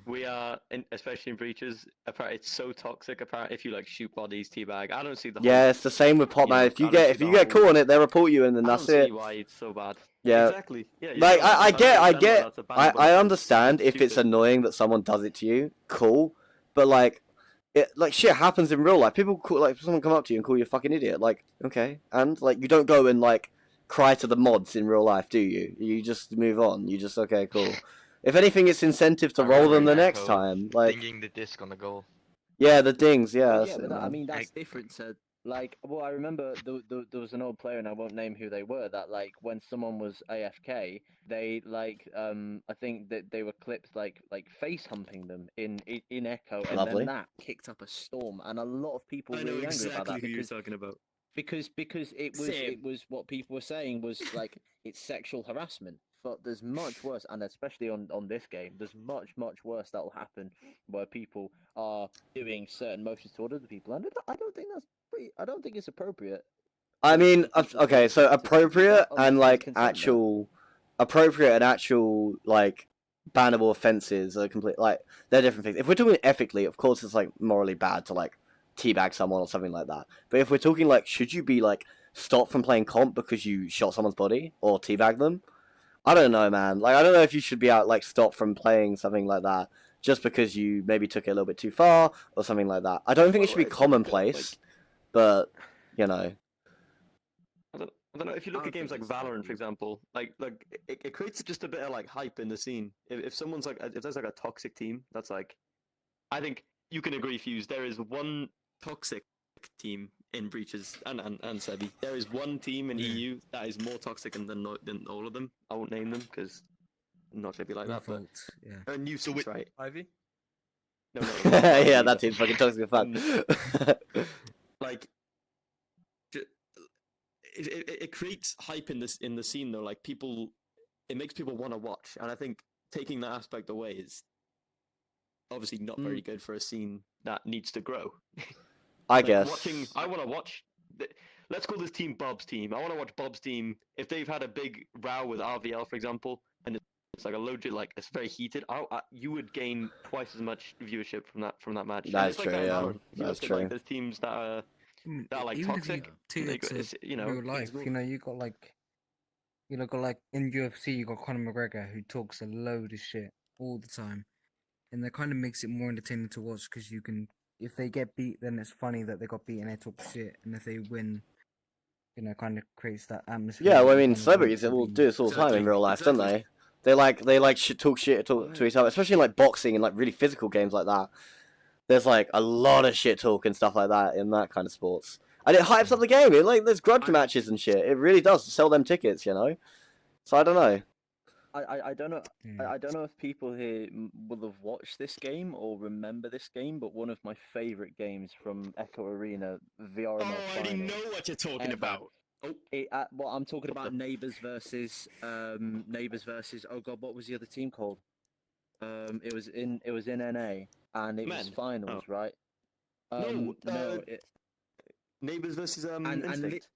We are, especially in breaches. Apparently, it's so toxic. Apparently, if you like shoot bodies, teabag. I don't see the. Yeah, whole, it's the same with Pop you Man. know, If you I don't see get the whole- caught on it, they'll report you and then I that's don't it. see why it's so bad. Yeah. Exactly. Yeah. you're Like right. I get don't understand why that's a bannable I offense. understand It's if it's stupid. annoying that someone does it to you, cool. But like like shit happens in real life. People call, like someone come up to you and call you a fucking idiot. Like, okay. And like you don't go and like cry to the mods in real life, do you? You just move on. You just okay, cool. If anything, it's incentive to I roll remember them the in next Echo, time. Like dinging the disc on the goal. yeah, the dings, yeah. Well, That's yeah, it, but that, I man. mean that's Like- different to like. Well, I remember there was an old player, and I won't name who they were. That like when someone was AFK, they like I think that they were clipped like face humping them in Echo, and Lovely. then that kicked up a storm, and a lot of people I know really angry about exactly that who you're because talking about. because it Same. was what people were saying was like it's sexual harassment. But there's much worse, and especially on this game, there's much worse that will happen where people are doing certain motions toward other people, and I don't think that's I don't think it's appropriate. I mean, for people okay, so to do appropriate that and unless like there's consent there. actual like bannable offenses are complete like they're different things. If we're talking ethically, of course, it's like morally bad to like teabag someone or something like that. But if we're talking like, should you be like stopped from playing comp because you shot someone's body or teabag them? I don't know, man. Like, I don't know if you should be out like stopped from playing something like that just because you maybe took it a little bit too far or something like that. I don't think it should be Well, it's difficult, commonplace, but you know. I don't know. If you look I at games like think it's Valorant, like- for example, it creates just a bit of like hype in the scene. If someone's like, if there's like a toxic team, that's like, I think you can agree, Fuse. There is one toxic team in breaches, and Sebi. There is one team in EU that is more toxic than all of them. I won't name them because I'm not gonna be like Your that. But fault. Yeah. a nuisance, right? Ivy? No, no. Yeah, either. that team's fucking toxic fun. Like it creates hype in the scene though. Like people, it makes people want to watch, and I think taking that aspect away is obviously not very good for a scene that needs to grow. I Like, guess. I want to watch. Let's call this team Bob's team. I want to watch Bob's team if they've had a big row with RVL, for example, and it's like a legit, like it's very heated. You would gain twice as much viewership from that match. And That's it's like true, that in yeah. Valorant. If you That's look at, like, true. there's teams that are that are like Even toxic. if you they take got- it it's, to you know, real it's life, real. you know, you got like in UFC, you got Conor McGregor who talks a load of shit all the time, and that kind of makes it more entertaining to watch because you can, if they get beat, then it's funny that they got beat and they talk shit, and if they win, kind of creates that atmosphere. Yeah, that well, I you mean, kind of want celebrities to will be. do this all the time in Exactly, real life, don't exactly. they? They talk shit to each other, especially in like boxing and like really physical games like that. There's like a lot of shit talk and stuff like that in that kind of sports, and it hypes up the game. It like there's grudge matches and shit. It really does sell them tickets, you know. So I don't know. I don't know. Mm. I don't know if people here will have watched this game or remember this game, but one of my favorite games from Echo Arena, VRML Oh, I already Finals. know what you're talking ever. about. Oh, Well, I'm talking about Neighbors versus Oh God, what was the other team called? It was in NA and it was Men. finals, right? No, it, Neighbors versus and Instinct.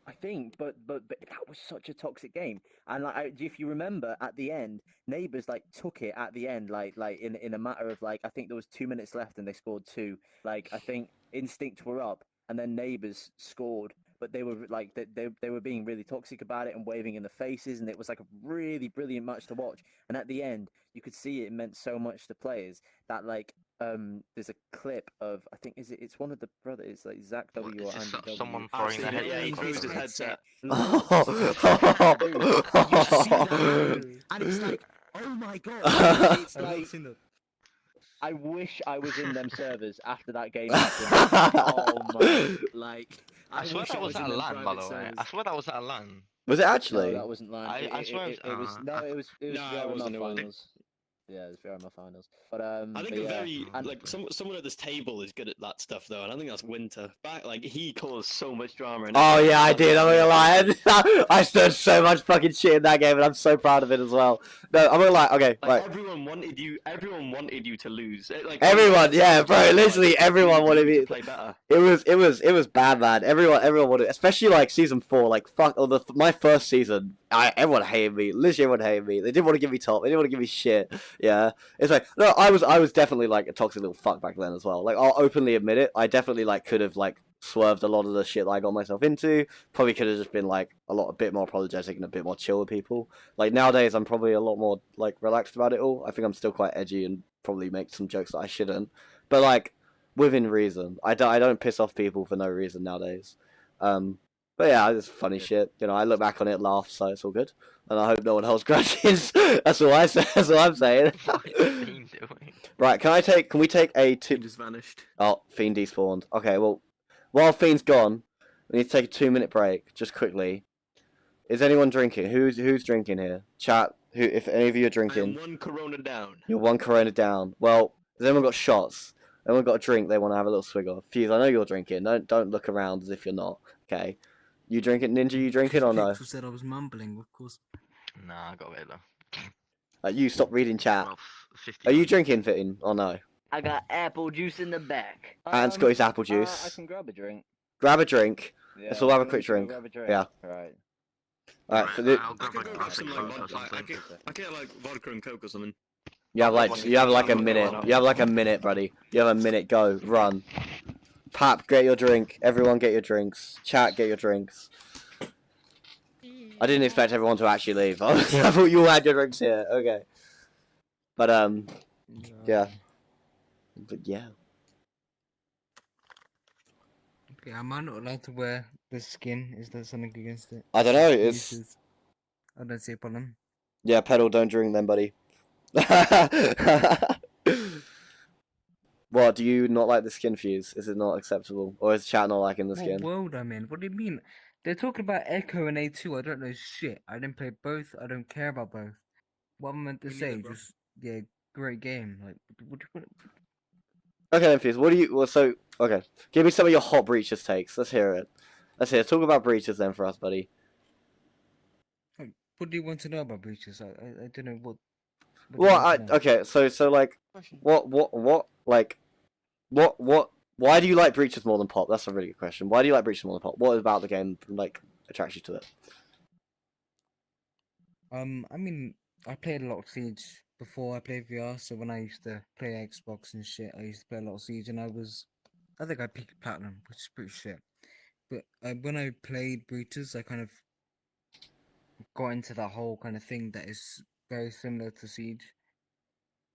I think, but that was such a toxic game. And like, if you remember, at the end, Neighbors like took it at the end, like in a matter of like I think there was 2 minutes left and they scored two. Like I think Instinct were up and then Neighbors scored, but they were like they were being really toxic about it and waving in the faces, and it was like a really brilliant match to watch. And at the end, you could see it meant so much to players that like there's a clip of I think it's one of the brothers, it's like Zach What, W is or this Andy W. someone Ah, throwing so their yeah, he headset throws across his the room? headset. And it's like, oh my god! It's like, I wish I was in them servers after that game happened. Oh my, like, I swear wish that I was in at a them LAN, by private the way. servers. I swear that was at a LAN. Was it No, actually? that wasn't LAN. I swear it was no, it was No, it VRML wasn't, it wasn't. finals. Yeah, it was VRML finals. But I think but a yeah. very and- like someone at this table is good at that stuff though, and I think that's Winter. Back, like he caused so much drama. And Oh everyone yeah, I loved did. it. I'm not gonna lie. I stirred so much fucking shit in that game, and I'm so proud of it as well. No, I'm gonna lie. Okay, Like right. everyone wanted you. Everyone wanted you to lose. Like Everyone, yeah, bro. like, Literally, everyone you wanted need me to play better. It was bad, man. Everyone wanted, especially like season 4. Like fuck, or my first season. Everyone hated me. Literally, everyone hated me. They didn't want to give me top. They didn't want to give me shit. Yeah, it's like no, I was definitely like a toxic little fuck back then as well. Like I'll openly admit it. I definitely like could have like swerved a lot of the shit that I got myself into. Probably could have just been like a bit more apologetic and a bit more chill with people. Like nowadays, I'm probably a lot more like relaxed about it all. I think I'm still quite edgy and probably make some jokes that I shouldn't. But like within reason. I don't piss off people for no reason nowadays. But yeah, it's funny shit. You know, I look back on it, laugh, so it's all good. And I hope no one holds grudges. That's all I say. That's all I'm saying. What is Fiend doing? Right, can we take a He two? just vanished. Oh, Fiend despawned. Okay, well, while Fiend's gone, we need to take a 2-minute break, just quickly. Is anyone drinking? Who's drinking here? Chat. Who? If any of you are I am drinking, one Corona down. you're one Corona down. Well, has anyone got shots? Anyone got a drink they want to have a little swig of? Fuse, I know you're drinking. Don't look around as if you're not. Okay. You drinking, Ninja? You drinking or no? Pixel said I was mumbling, of course. Nah, I got away though. You stop reading chat. Well, 50. Are you drinking, Fitting, or no? I got apple juice in the back. Ant's got his apple I juice. can grab a drink. Grab a drink. Yeah, Let's all have a can quick we go drink. grab a drink? Yeah. Right. Alright, for the, I'll I grab could go like grab a some classic like Coke or vodka. something. I get like vodka and Coke or something. you have like a minute. You have like a minute, buddy. You have a minute. Go, run. Pap, get your drink. Everyone, get your drinks. Chat, get your drinks. I didn't expect everyone to actually leave. I thought you all had your drinks here. Okay. But yeah. But yeah. Okay, am I not allowed to wear the skin? Is there something against it? I don't know. It's. It's I don't see a problem. yeah. Pedal, don't drink then, buddy. What, do you not like the skin, Fuse? Is it not acceptable, or is chat not liking the What skin? world I'm in? What do you mean? They're talking about Echo and A2. I don't know shit. I didn't play both. I don't care about both. What am I meant to Me say? neither, bro. Just yeah, great game. Like what? Okay then, Fuse. What do you? Well, so okay. Give me some of your hot breaches takes. Let's hear it. Let's hear. Talk about breaches then for us, buddy. What do you want to know about breaches? I don't know what. what do you Well, want to know? okay. So like, what? Why do you like breaches more than pop? That's a really good question. Why do you like breaches more than pop? What about the game like attracts you to it? I mean, I played a lot of Siege before I played VR. So when I used to play Xbox and shit, I used to play a lot of Siege, and I think I peaked platinum, which is pretty shit. But when I played Breaches, I kind of got into that whole kind of thing that is very similar to Siege.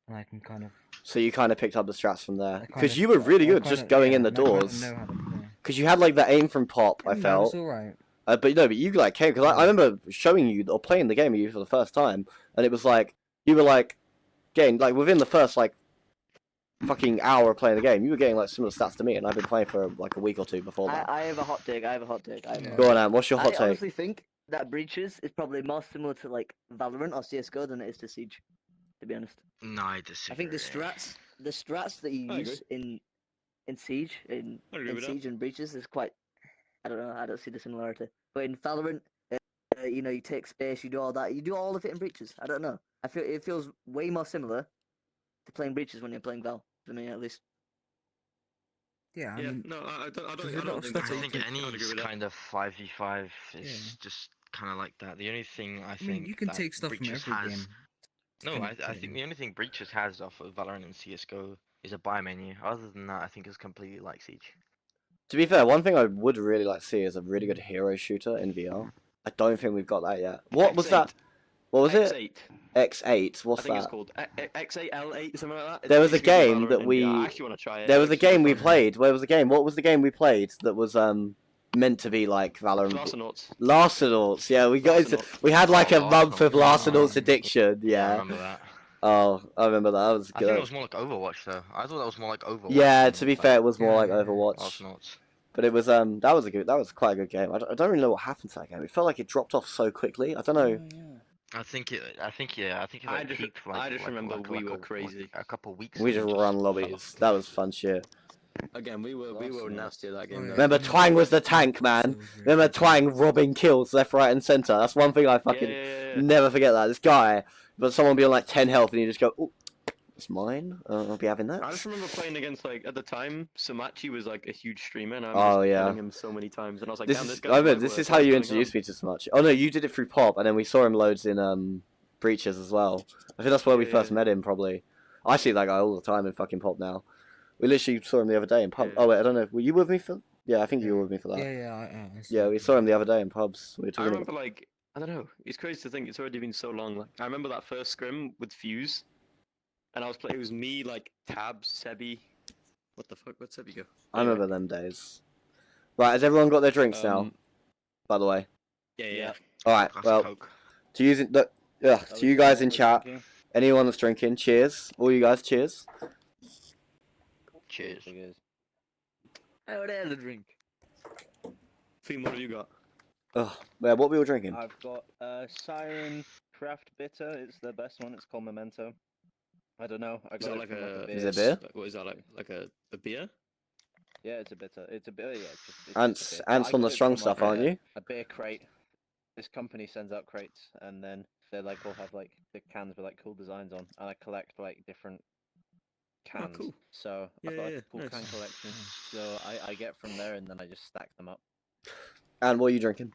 and I can kind of. So you kind of picked up the strats from there I kind because of- you were really I good kind just of- going yeah, in the and I kind of doors. know how to play. Because you had like the aim from pop. I That felt. was alright. But no, but you like came because I remember showing you or playing the game with you for the first time, and it was like you were like getting like within the first like fucking hour of playing the game, you were getting like similar stats to me, and I've been playing for like a week or two before that. I have a hot take. I have a hot take. Yeah. Go on, Am. What's your hot I take? honestly think that Breaches is probably more similar to like Valorant or CS:GO than it is to Siege. To be honest, No, I disagree. I think the strats that you I use in Siege in I agree with that. Siege and Breaches is quite. I don't know. I don't see the similarity. But in Valorant, you know, you take space, you do all that, you do all of it in Breaches. I don't know. I feel it feels way more similar to playing Breaches when you're playing Val. For me, at least. Yeah, I Yeah, mean, no, I don't there's a think. lot of I stuff I that think you any I'd agree with that. kind of 5v5 is Yeah. just kind of like that. The only thing I I think mean, you can that take stuff from Breaches every has, game. to no, kind I of put it think in. the only thing Breaches has off of Valorant and CS:GO is a buy menu. Other than that, I think it's completely like Siege. To be fair, one thing I would really like to see is a really good hero shooter in VR. I don't think we've got that yet. What was that? What was it? X8. X8. I What's think it's that? called X8, L8, something like that. It's There was a basically game Valorant that in we- VR. I actually want to try it. There It was a looks super game we fun. played. Where was the game? What was the game we played that was meant to be like Valorant? Larcenauts. Larcenauts. Yeah, we got into. Larcenauts. We had like a Oh, month of Larcenauts. Larcenauts addiction. I Yeah. remember that. Oh, I remember that. That was I think it good. was more like Overwatch though. I thought that was more like Overwatch. Yeah, than, to be like, fair, it was more Yeah, like yeah, yeah. Overwatch. Arsenauts. But it was that was quite a good game. I don't really know what happened to that game. It felt like it dropped off so quickly. I don't know. I think it I like just- peaked for like, I just remember we were like crazy. a couple weeks. We and just then run fell lobbies. off. That was fun shit. Again, we were Larcenauts. nasty at that game. Oh, though. yeah. Remember, Twang was the tank, man. So very Remember good. Twang robbing kills left, right, and center. That's one thing I Yeah, fucking yeah, yeah, yeah. never forget. That this guy, but someone be on like 10 health, and you just go, "Oh, it's mine. I'll be having that." I just remember playing against like at the time, Samachi was like a huge streamer, and I Oh, remember yeah. killing him so many times, and I was like, This "Damn, is, this guy." I remember, this is how you introduced me to Smash. Oh no, you did it through Pop, and then we saw him loads in Breaches as well. I think that's where we Yeah, first yeah. met him, probably. I see that guy all the time in fucking Pop now. We literally saw him the other day in Pub. Yeah. Oh wait, I don't know. Were you with me for? Yeah, I think you were with me for that. Yeah, yeah, I see Yeah, it. we saw him the other day in pubs. We were I talking remember like I don't know. It's crazy to think it's already been so long. Like I remember that first scrim with Fuse, and I was playing. It was me, like Tab, Sebi. What the fuck? Where'd Sebi go? I remember them days. Right, has everyone got their drinks now? Um, By the way. Yeah. All right. Glass of Well, Coke. to use it, to you guys in chat, anyone that's drinking, cheers. All you guys, cheers. Cheers. I would have a drink. Theme, what have you got? Ugh, yeah, what we were drinking? I've got Siren Craft Bitter. It's the best one. It's called Memento. I don't know. I Is got that it like from, a? Is it beer? What is that like a beer? Yeah, it's a bitter. It's a beer. Yeah. It's Ants, just a beer. ants I on got the it strong from, stuff, like, aren't you? A beer crate. This company sends out crates, and then they like all have like the cans with like cool designs on, and I collect like different cans. cool. So Yeah, I've got yeah, like, yeah, a cool nice. can collection. So I get from there, and then I just stack them up. And what are you drinking?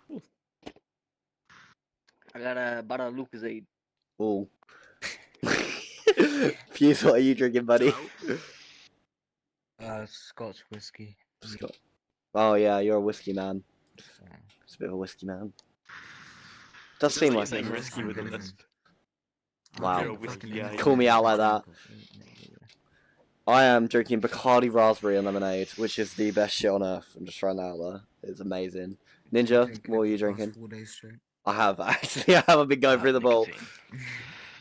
I got a bottle of Lucozade. Ooh. Fuse, what are you drinking, buddy? Scotch whiskey. Scott. Oh yeah, you're a whiskey man. So, It's a bit of a whiskey man. Does Sounds seem like like you're saying it. risky with a lisp. Wow. I'm You're a whiskey fucking guy. anything Call me out like that's that. alcohol. I am drinking Bacardi Raspberry and Lemonade, which is the best shit on earth. I'm just trying that out there. It's amazing. Ninja, Drinking what are it you for the past drinking? 4 days straight. I have actually. I haven't been going through the ball. Nicotine.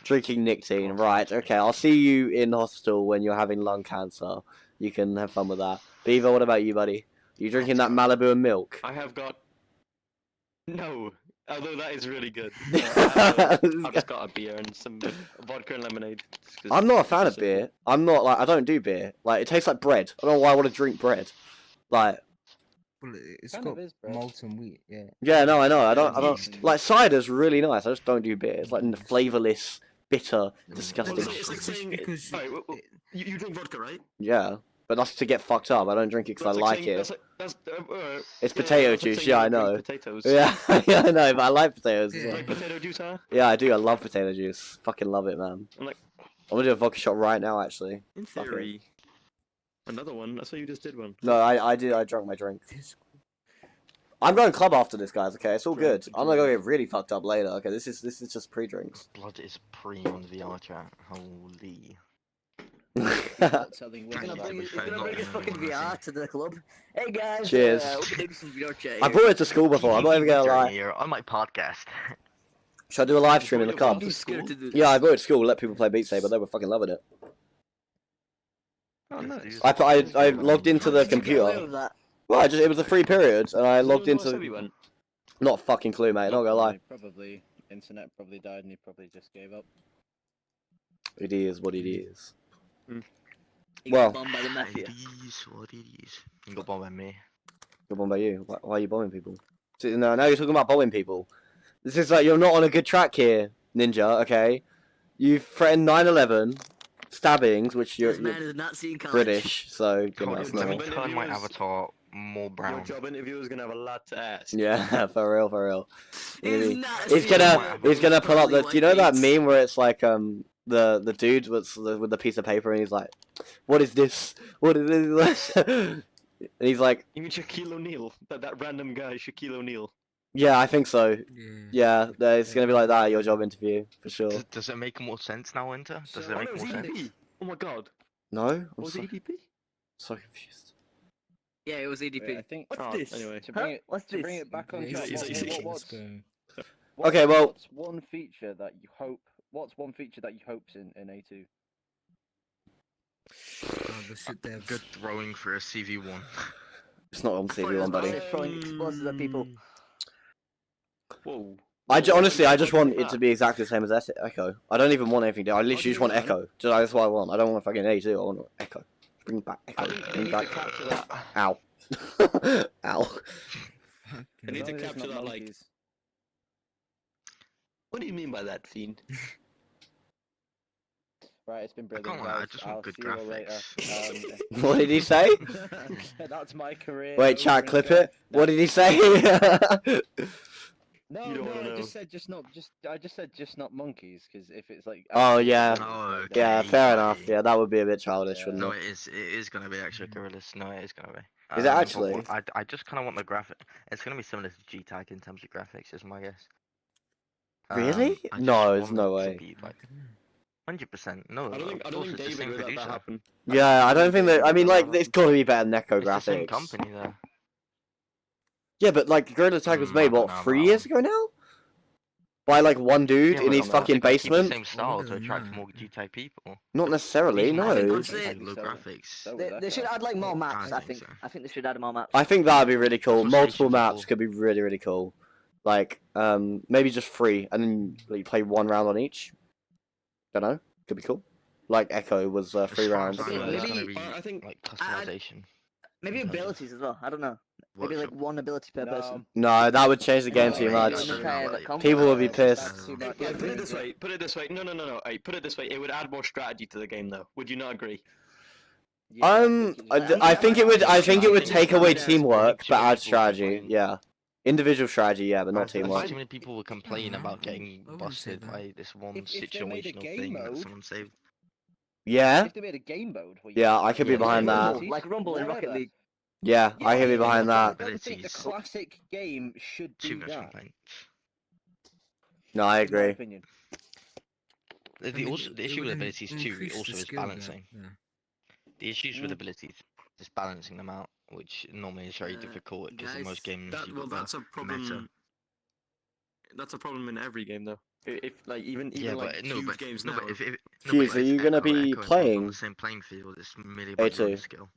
Drinking nicotine, Cool. right? Okay, I'll see you in hospital when you're having lung cancer. You can have fun with that. Beaver, what about you, buddy? You drinking that Malibu and milk? I have got. No, although that is really good. I've just got a beer and some vodka and lemonade. just 'cause I'm not a it's fan of simple. beer. I'm not like I don't do beer. Like it tastes like bread. I don't know why I want to drink bread. Like Well, it's Kind of got is bread. molten wheat, yeah. yeah, no, I know. I don't. Yeast. Like cider's really nice. I just don't do beer. It's like flavorless, bitter, disgusting. Well, it's like Just saying- because Alright, well, You drink vodka, right? Yeah, but that's to get fucked up. I don't drink it because I like saying- it. That's, It's yeah, potato that's like juice, saying yeah, you I drink know. Potatoes. Yeah, yeah, I know. But I like potatoes. as Yeah. well. Like potato juice, huh? Yeah, I do. I love potato juice. Fucking love it, man. I'm like- I'm gonna do a vodka shot right now, actually. In Fuck it. theory. Another one. I saw you just did one. No, I did. I drank my drink. This- I'm going club after this, guys. Okay, it's all good. Drink, I'm gonna go drink. get really fucked up later. Okay, this is just pre-drinks. Blood is pre on VR chat. Holy. Telling He's gonna Actually, bring, to be he's fair, gonna not bring his really fucking wanna VR to the club. Hey guys, Cheers. we'll be doing some VR chat I here. brought it to school before. I'm not even gonna lie. Here on my podcast. Should I do a live stream in the Before you car? go He's scared to do this. Yeah, I brought it to school. Let people play Beat Saber. They were fucking loving it. Oh, Let's nice. do I this. logged into the How did you get away computer. with that? Well, it was a free period, and I logged When was the last time into. you went? Not a fucking clue, mate. Not gonna lie. Probably internet probably died and he probably just gave up. It is what it is. He Well- got bombed by the mafia. It is what it is. You got bombed by me. Good one by you. Why are you bombing people? No, now you're talking about bombing people. This is like you're not on a good track here, Ninja. Okay, you threatened 9/11 stabbings, which you're This man is not seeing college. British, so you Come know, on, that's let me not. Job turn my interviews- avatar more Your brown. job interviewer is gonna have a lot to ask. Yeah, for real, for real. He's not He's seeing gonna college. he's gonna pull up the. Pearly Do you know that white meme where it's like the dude with the piece of paper and he's like, "What is this? What is this?" And he's like, You mean Shaquille O'Neal? That random guy, Shaquille O'Neal. "Yeah, I think so. Yeah. Yeah, it's gonna be like that at your job interview for sure." Does it make more sense now, Winter? Does So- it oh, make no, it more was sense? EDP. Oh my god. No, I'm What was so, it, EDP? so confused. Yeah, it was EDP. Wait, I think What's Oh, this? anyway. to bring Huh? it What's to this? bring it back on Okay, track. he's- What, he's- what, let's what's, go. Okay, well- what's one feature that you hope? What's one feature that you hope's in A2? Oh, the shit devs. Good throwing for a CV1. It's not on I thought it CV1, was buddy. about throwing explosives at people. Whoa. Honestly, I just What want was it to that? be exactly the same as Echo. I don't even want anything. I literally do you just want want? Echo. That's what I want. I don't want fucking A2. I want Echo. Bring back Echo. I think they Bring need to back. capture that. Ow. Ow. Fucking I need As to long as it's capture not that, like- monkeys. What do you mean by that, Fiend? Right, it's been brilliant. can't lie, I guys. just want I'll good see you all later. graphics. What did he say? That's my career. Wait, over chat, and clip done. it. What did he say? No, You don't no, wanna I know. just said I just said just not monkeys because if it's like Oh, actually yeah. gorillas, Oh, like, okay. Yeah, that's- fair okay. enough. Yeah, that would be a bit childish, Yeah. wouldn't No, it? it is gonna be actually gorillas. No, it is gonna be. Is it but actually? I just kind of want the graphic. It's gonna be similar to G-Tag in terms of graphics, is my guess. Really? I just No, there's want no it to way. be like 100%. No, I don't think of course it's the David same would let that producer. happen. Yeah, I don't think that. I mean, like, It's it's got to be better than Echo It's the same graphics. company though. Yeah, but like, Gorilla Tag was I made don't what know about 3 years that ago now? By like one dude Yeah, in but his I fucking think they keep the basement. same style Older to than attract that. more G-Tag people. Not necessarily. Even No. if I'm it's saying- like low So- graphics. so- They should add like more maps. I I think think. so. I think they should add more maps. I think that'd be really cool. Frustrations Multiple of maps all. could be really, really cool. Like, maybe just 3, and then you play 1 round on each. Don't know. Could be cool. Like Echo was 3 As far as rounds. I know, there's Maybe- gonna be I think- like I- customization. Maybe in terms of abilities as well. I don't know. Maybe like workshop. one ability per person. No, that would change the game No, too maybe much. an entire Like, combo. People would be pissed. That's too Hey, much. Yeah, I put it think- this way. Put it this way. No. Hey, put it this way. It would add more strategy to the game, though. Would you not agree? Yeah, I think it would. I think it would take away There's teamwork, too but many add people strategy. complain. Yeah, individual strategy. Yeah, but not Too teamwork. many people were complaining about getting I wouldn't say busted that. by this one If they made a situational game thing that mode- someone saved. Yeah, If they made a game mode, where Yeah, I could be Yeah, behind like that. Rumble. Like Rumble in Rocket Whatever. League. yeah, I could be behind that. I think the Abilities. classic game should Too do much that. complaint. No, I in my agree. opinion. The, I mean, also, the it issue with would abilities too increase the also is skill there, balancing. yeah. The issues with Mm. abilities is balancing them out, which normally is very difficult because in guys, most games That, you've well, got that's a meta. problem. That's a problem in every game, though. If like even Yeah, like but no, huge but games no, now. but if no, Fuse, but are if you gonna Echo be and Bob are playing on the same playing field, it's merely about your own A2? skill.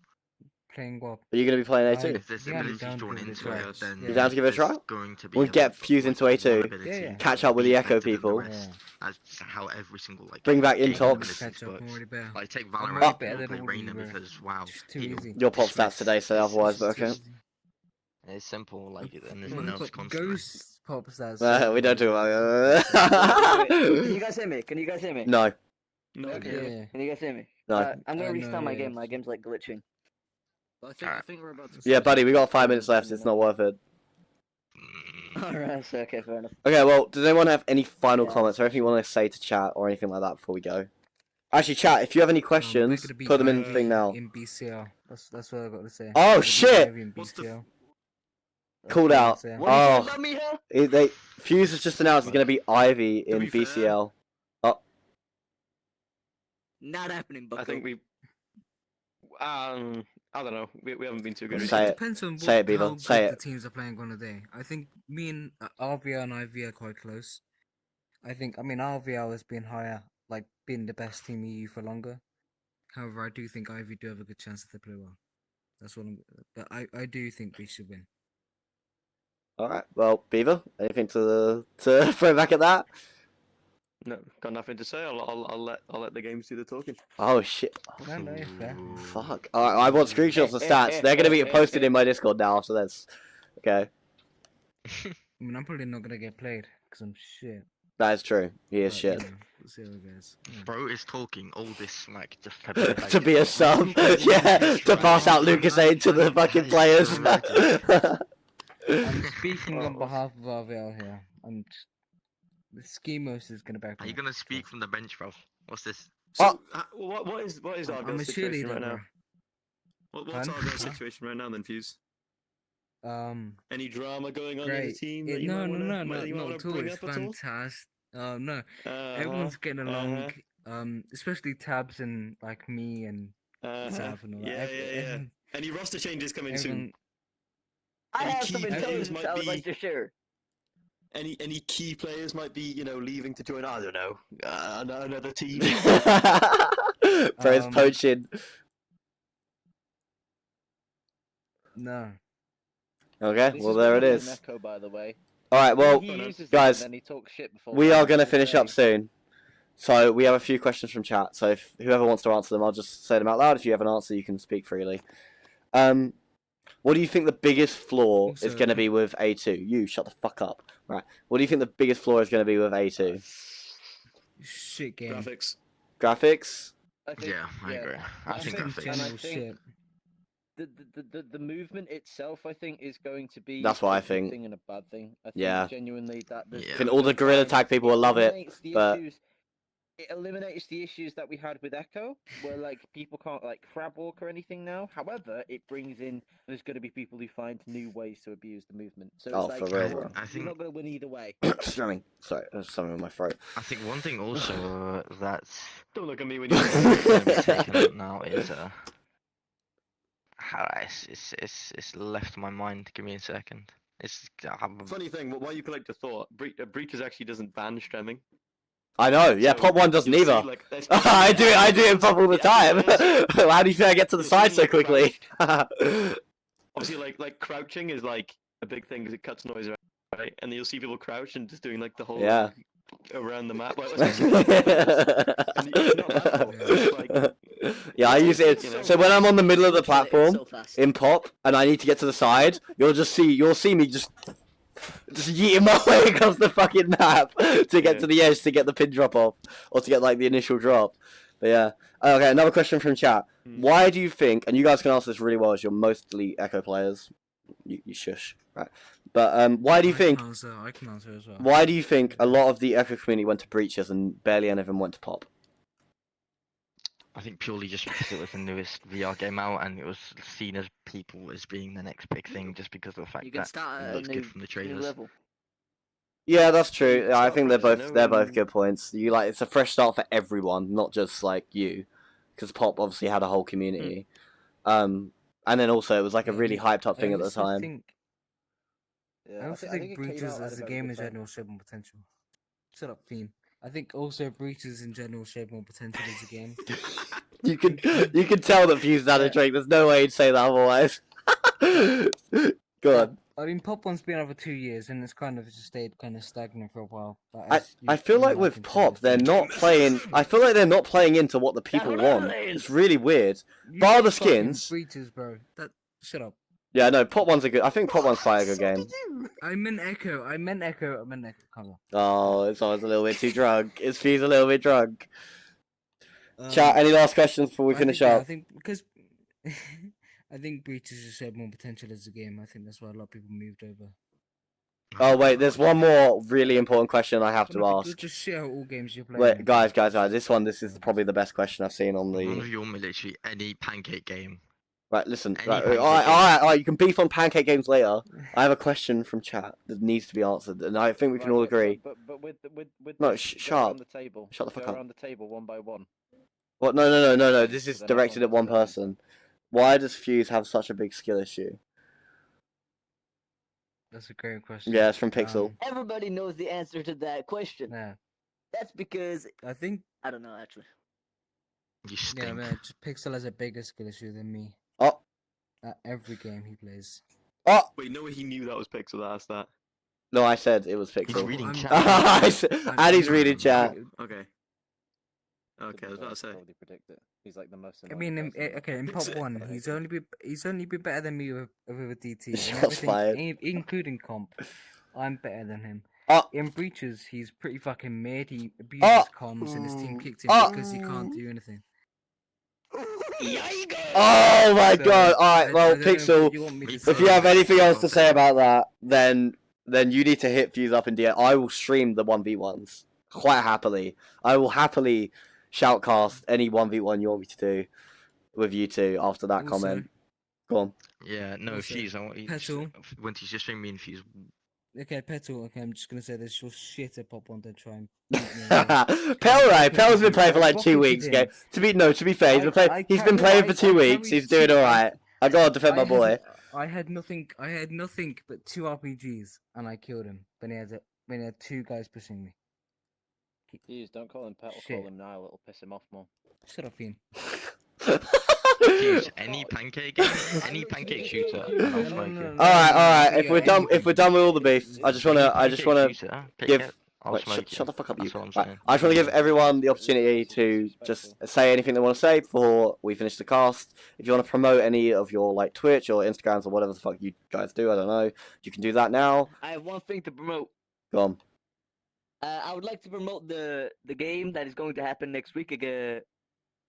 Playing what? Are you gonna be playing I- A2? If there's Yeah, I'm abilities down to drawn give it a into try. it, then You down to give it a there's try? going to be We'll a- get Fuse like, into one A2. ability Yeah, yeah. Catch up with the be Echo better than the people. rest. Yeah. That's how every single like Bring back game Intox. abilities Catch up, works. I'm already better. Like take I'm Valorant, already people better play than what Reyna you were. because wow, It's too heal. easy. Your pop It's stats nice. today say It's- otherwise, it's but Too okay. easy. It's simple, like, and there's Well, nerfs but constantly. Ghost pop stats. We don't do Wait, can you it. guys hear me? Can you guys hear me? No, no, Okay. Yeah. Can you guys hear me? no. I'm gonna no, restart my yeah. game. My game's like glitching. I Alright. we're about to. Yeah, buddy, we got 5 minutes left. It's not worth it. Alright, so okay, fair enough. Okay, well, does anyone have any final Yeah. comments or anything you want to say to chat or anything like that before we go? Actually, chat, if you have any We're questions, gonna be put them in the heavy thing now. In BCL. That's what I got to say. Oh, We're gonna be shit! heavy in What's the BCL. That's Called what I out. would say. What do you Oh. think about me here? They Fuse has just announced it's going to be Ivy in be fair- BCL. Not happening, I Bucko. think we I don't know. We haven't been too good. Say It it. depends on Say it, Beaver. how Say good it. the teams are playing on a day. I think me and RVR and IV are quite close. I mean, RVR has been higher, like been the best team EU for longer. However, I do think IV do have a good chance if they play well. That's what I'm. But I do think we should win. All right. Well, Beaver, anything to throw back at that? No, got nothing to say. I'll let the games do the talking. Oh shit! No, no, fair. Fuck! I want screenshots of stats. They're gonna be posted in my Discord now after this. Okay, I mean, I'm probably not gonna get played because I'm shit. that is true. He is but, shit. You know, we'll see how it goes. Yeah. Bro is talking all this smack just to be, To be a sub, yeah, to pass out Lucas Aid to the fucking players. I'm speaking on behalf of RVL here. The Schemos is gonna back Are me you up, gonna trust speak me. from the bench, bro? What's this? So, what is I'm our a situation cheerleader, right now? bro. What's Pardon? our Huh? situation right now then, Fuse? Any drama going on in the Great. team? It, that you no, might no, wanna, no, might- no, you might not wanna at all. bring It's up at all? fantastic. No, Uh-huh, everyone's getting along. uh-huh, Especially Tabs and like me and uh-huh. Sav and all that. Yeah, yeah, yeah. Everyone, Any roster changes coming soon? everyone, I Any have key some players intelligence might I would be- like to share. Any key players might be, leaving to join, I don't know, another team. Bro, it's Um, poaching. no. Okay, This well is there what it happened in is. Echo, by the way. All right, well, He uses them guys, and then he talks shit before. we are going to all finish up day. soon. So we have a few questions from chat. So if whoever wants to answer them, I'll just say them out loud. If you have an answer, you can speak freely. What do you think the biggest flaw is Also- going to be with A2? You shut the fuck up. Right. What do you think the biggest flaw is going to be with A2? Shit game. Graphics. Graphics? I think, Yeah, I agree. I think think graphics. and I General think- shit. the movement itself, I think, is going to be That's what I a good think. thing and a bad thing. I think Yeah. genuinely that there's Yeah. Can all the gorilla tag people will love it, eliminates the but- issues- it eliminates the issues that we had with Echo, where like people can't like crab walk or anything now. However, it brings in there's going to be people who find new ways to abuse the movement. So Oh, it's for like real, you're bro. I think- not going to win either way. Strumming. Sorry, there's something in my throat. I think one thing also that's Don't look at me when you. gonna be taken up now is it's left my mind. Give me a second. It's Funny thing, why you collect a thought? Breaches actually doesn't ban stremming. I know, yeah, So Pop 1 doesn't you'll see, either. like, there's- I do it in Pop all the time. Yeah. How do you think I get to the You'll side see so them quickly? Obviously, like crouching is like a big thing because it cuts noise, right? And you'll see people crouch and just doing like the whole Yeah. around the map. Like, it's actually and it's not that fault, it's like, Yeah, I use it. You know. So when I'm on the middle of the Kill it platform so fast. in Pop and I need to get to the side, you'll see me just yeeting my way across the fucking map to get Yeah. to the edge to get the pin drop off or to get like the initial drop. But yeah. Okay, another question from chat. Hmm. Why do you think, and you guys can answer this really well as you're mostly Echo players. You shush, right? But why do you think? I can answer as well. Why do you think a lot of the Echo community went to Breaches and barely any of them went to Pop? I think purely just because it was the newest VR game out and it was seen as people as being the next big thing just because of the fact You can that start it at a looks new, good from the new trailers. level. Yeah, that's true. I think they're Start fresh, both you know, good points. You like it's a fresh start for everyone, not just like you, because Pop obviously had a whole community. And then also it was like a Yeah, really hyped up thing at the time. Yeah, I also I think it came Breaches out at as a a very game good in time. general showed more potential. Shut up, Fiend. I think also Breaches in general showed more potential as a game. You can tell that Fuse had a Yeah. drink. There's no way he'd say that otherwise. Go on. I mean, Pop One's been out for 2 years and it's kind of just stayed kind of stagnant for a while. But I, as I feel you like know, with can Pop, see they're this not playing. I feel like they're not playing into what the people what it want. is. It's really weird. You bar the fucking skins- Breaches, bro. Shut up. Yeah, no, Pop One's a good. I think Pop One's quite a good game. I meant Echo. Come on. Oh, it's always a little bit too drunk. Is Fuse a little bit drunk? Um, Chat. Any last questions before we I finish think, yeah, up? I think because I think Breaches just showed more potential as a game. I think that's why a lot of people moved over. Oh wait, there's one more really important question I have to Well, ask. just share all games you're playing. Wait, guys, this is probably the best question I've seen on One of the. your military, any pancake game. Right, listen. Any Right, pancake alright, you can beef on pancake games later. I have a question from chat that needs to be answered, and I think we can all agree. But with No, this, shut go up. around the table. Shut the fuck go up. around the table one by one. What? No. This is So then directed at everyone one gets an person. Why does Fuse have such a big skill issue? That's a great question. Yeah, it's from Pixel. Everybody knows the answer to that question. Yeah, That's because I think I don't know actually. You yeah, stink. man, just Pixel has a bigger skill issue than me Oh, at every game he plays. oh! Wait, no, he knew that was Pixel that asked that. No, I said it was He's Pixel. reading I'm- chat. And he's reading chat. Okay. Okay, I was about to say. Probably predict it. He's like the most. I mean, okay, in It's- pop one, he's only be better than me with DT and Shots everything, fired. including comp. I'm better than him. Oh, In breaches, he's pretty fucking mid. He abuses Oh. comms, and his team kicked him Oh. because he can't do anything. oh my So, god! Alright, I well, don't know what Pixel, you want me to if if say. you have anything else to say about that, then you need to hit Fuse up in DM. I will stream the 1v1s quite happily. I will happily shoutcast any 1v1 you want me to do with you two after that Also- comment. Go on. Yeah, no, Also, Fuse. I want you. Petal. When he's just streaming me and Fuse. Okay, Petal. Okay, I'm just gonna say this. You're shit at pop one to try and beat me. in Pel, right? Pel's been playing for like What 2 did you weeks. do? Okay, to be fair, he's been I playing. He's been carry- playing I- for I 2 weeks. carry He's doing two- all right. I gotta defend my boy. I had nothing. I had nothing but 2 RPGs, and I killed him. When he had 2 guys pushing me. Fuse, don't call him Petal. Shit. Call him now. It'll piss him off more. Shut up, Ian. Fuse, any pancake game, any pancake shooter, and I'll No, smoke no, you. no, Alright, no, alright. no, If we're done, anything. if we're done with all the beef, I just wanna Pancake shooter, pick give- it, I'll Wait, smoke shut the fuck up, you. That's what I'm Right, saying. I just want to give everyone the opportunity to just say anything they want to say before we finish the cast. If you want to promote any of your like Twitch or Instagrams or whatever the fuck you guys do, I don't know. You can do that now. I have one thing to promote. Go on. I would like to promote the game that is going to happen next week.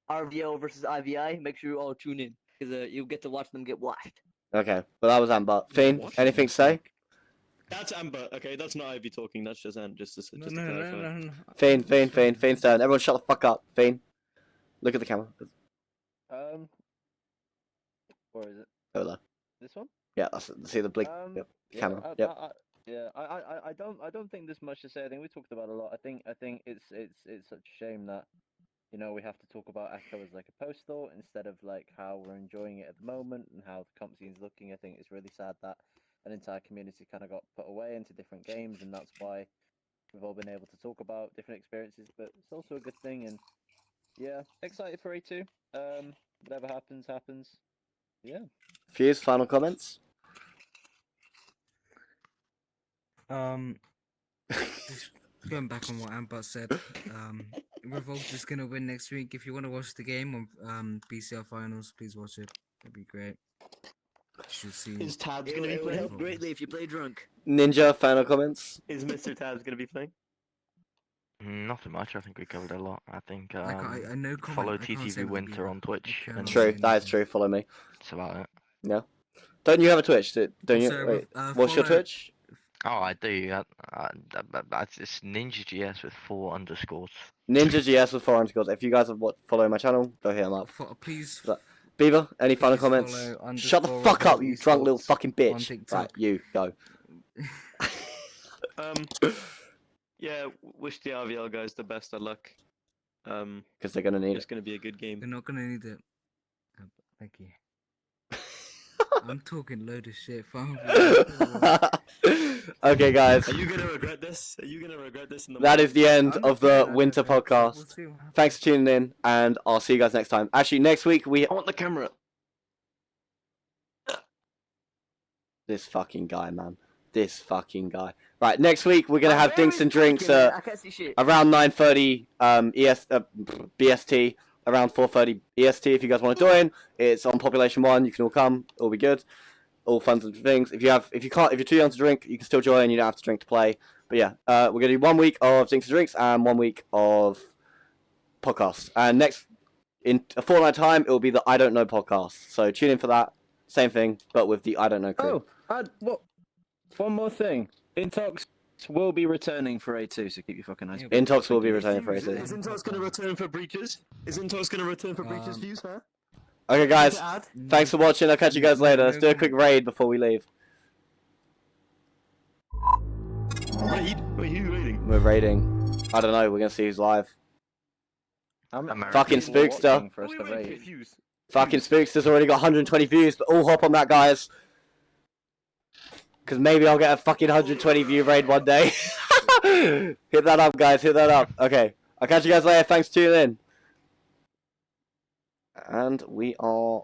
RVO versus IVI. Make sure you all tune in because you'll get to watch them get washed. Okay, but that was Amber. Fiend, anything to say? That's Amber. Okay, that's not Ivy talking. That's just Ant. Just to No, clarify. no. Fiend's turn. Everyone shut the fuck up. Fiend, look at the camera. Where is it? Over there. This one? Yeah, that's see the blink. Yep. Camera. Yep. I don't think there's much to say. I think we talked about a lot. I think it's such a shame that we have to talk about Echo as like a post thought instead of like how we're enjoying it at the moment and how the comp scene's looking. I think it's really sad that an entire community kind of got put away into different games, and that's why we've all been able to talk about different experiences. But it's also a good thing, and yeah, excited for A2. Whatever happens. Yeah. Fuse, final comments. Just going back on what Amber said, Revolt is gonna win next week. If you want to watch the game on BCL finals, please watch it. It'd be great. You should see. Is Tabs It gonna be would playing? help greatly if you play drunk. Ninja, final comments. Is Mr. Tabs going to be playing? Nothing much. I think we covered a lot. I think Like, I know comment, follow I can't say TTV what Winter you- on Twitch. can And say True, anything. that is true. Follow me. that's about it. Don't you have a Twitch? Don't you? Also, Wait, what's your follow- Twitch? Oh, I do. It's Ninja GS with 4 underscores. Ninja GS with 4 underscores. If you guys are following my channel, go hit him up. Please. But- Beaver, any final Please comments? follow Shut the underscore fuck up, Revolt you drunk little Esports fucking on bitch. TikTok. Right, you go. Yeah, wish the RVL guys the best of luck. Because they're gonna need It's going to be a good game. They're not gonna need it. Thank you. it. I'm talking load of shit. Fine. Okay, guys. Are you gonna regret this? Are you gonna regret this in the That is the end I'm of not the doing that, winter okay, we'll podcast. see what happens. Thanks for tuning in, and I'll see you guys next time. Actually, next week we. I want the camera. This fucking guy, man. This fucking guy. Right, next week we're gonna I'm have dinks very and drinks fucking- I can't see shit. around 9:30 BST, around 4:30 EST. If you guys want to join, it's on Population 1. You can all come. It'll be good. All fun and things. If you're too young to drink, you can still join. You don't have to drink to play. But yeah, we're gonna do 1 week of dinks and drinks and 1 week of podcasts. And next, in a fortnight time, it will be the I Don't Know podcast. So tune in for that. Same thing, but with the I Don't Know crew. What? One more thing. Intox will be returning for A2, so keep your fucking eyes. Yeah, peeled. Intox will be returning for Is AC. Intox gonna return for breaches? Is Intox gonna return for breaches Um, views, huh? Okay, guys. To add? Thanks for watching. I'll catch you guys later. Let's do a quick raid before we leave. Raid? Wait, who's raiding? We're raiding. I don't know. We're gonna see who's live. How many American. Fucking people are spookster. watching for us to Wait, raid? Fuse. Fucking Spooks has already got 120 views, but all hop on that, guys. Because maybe I'll get a fucking 120 view raid one day. Hit that up, guys. Hit that up. Okay. I'll catch you guys later. Thanks for tuning in. And we are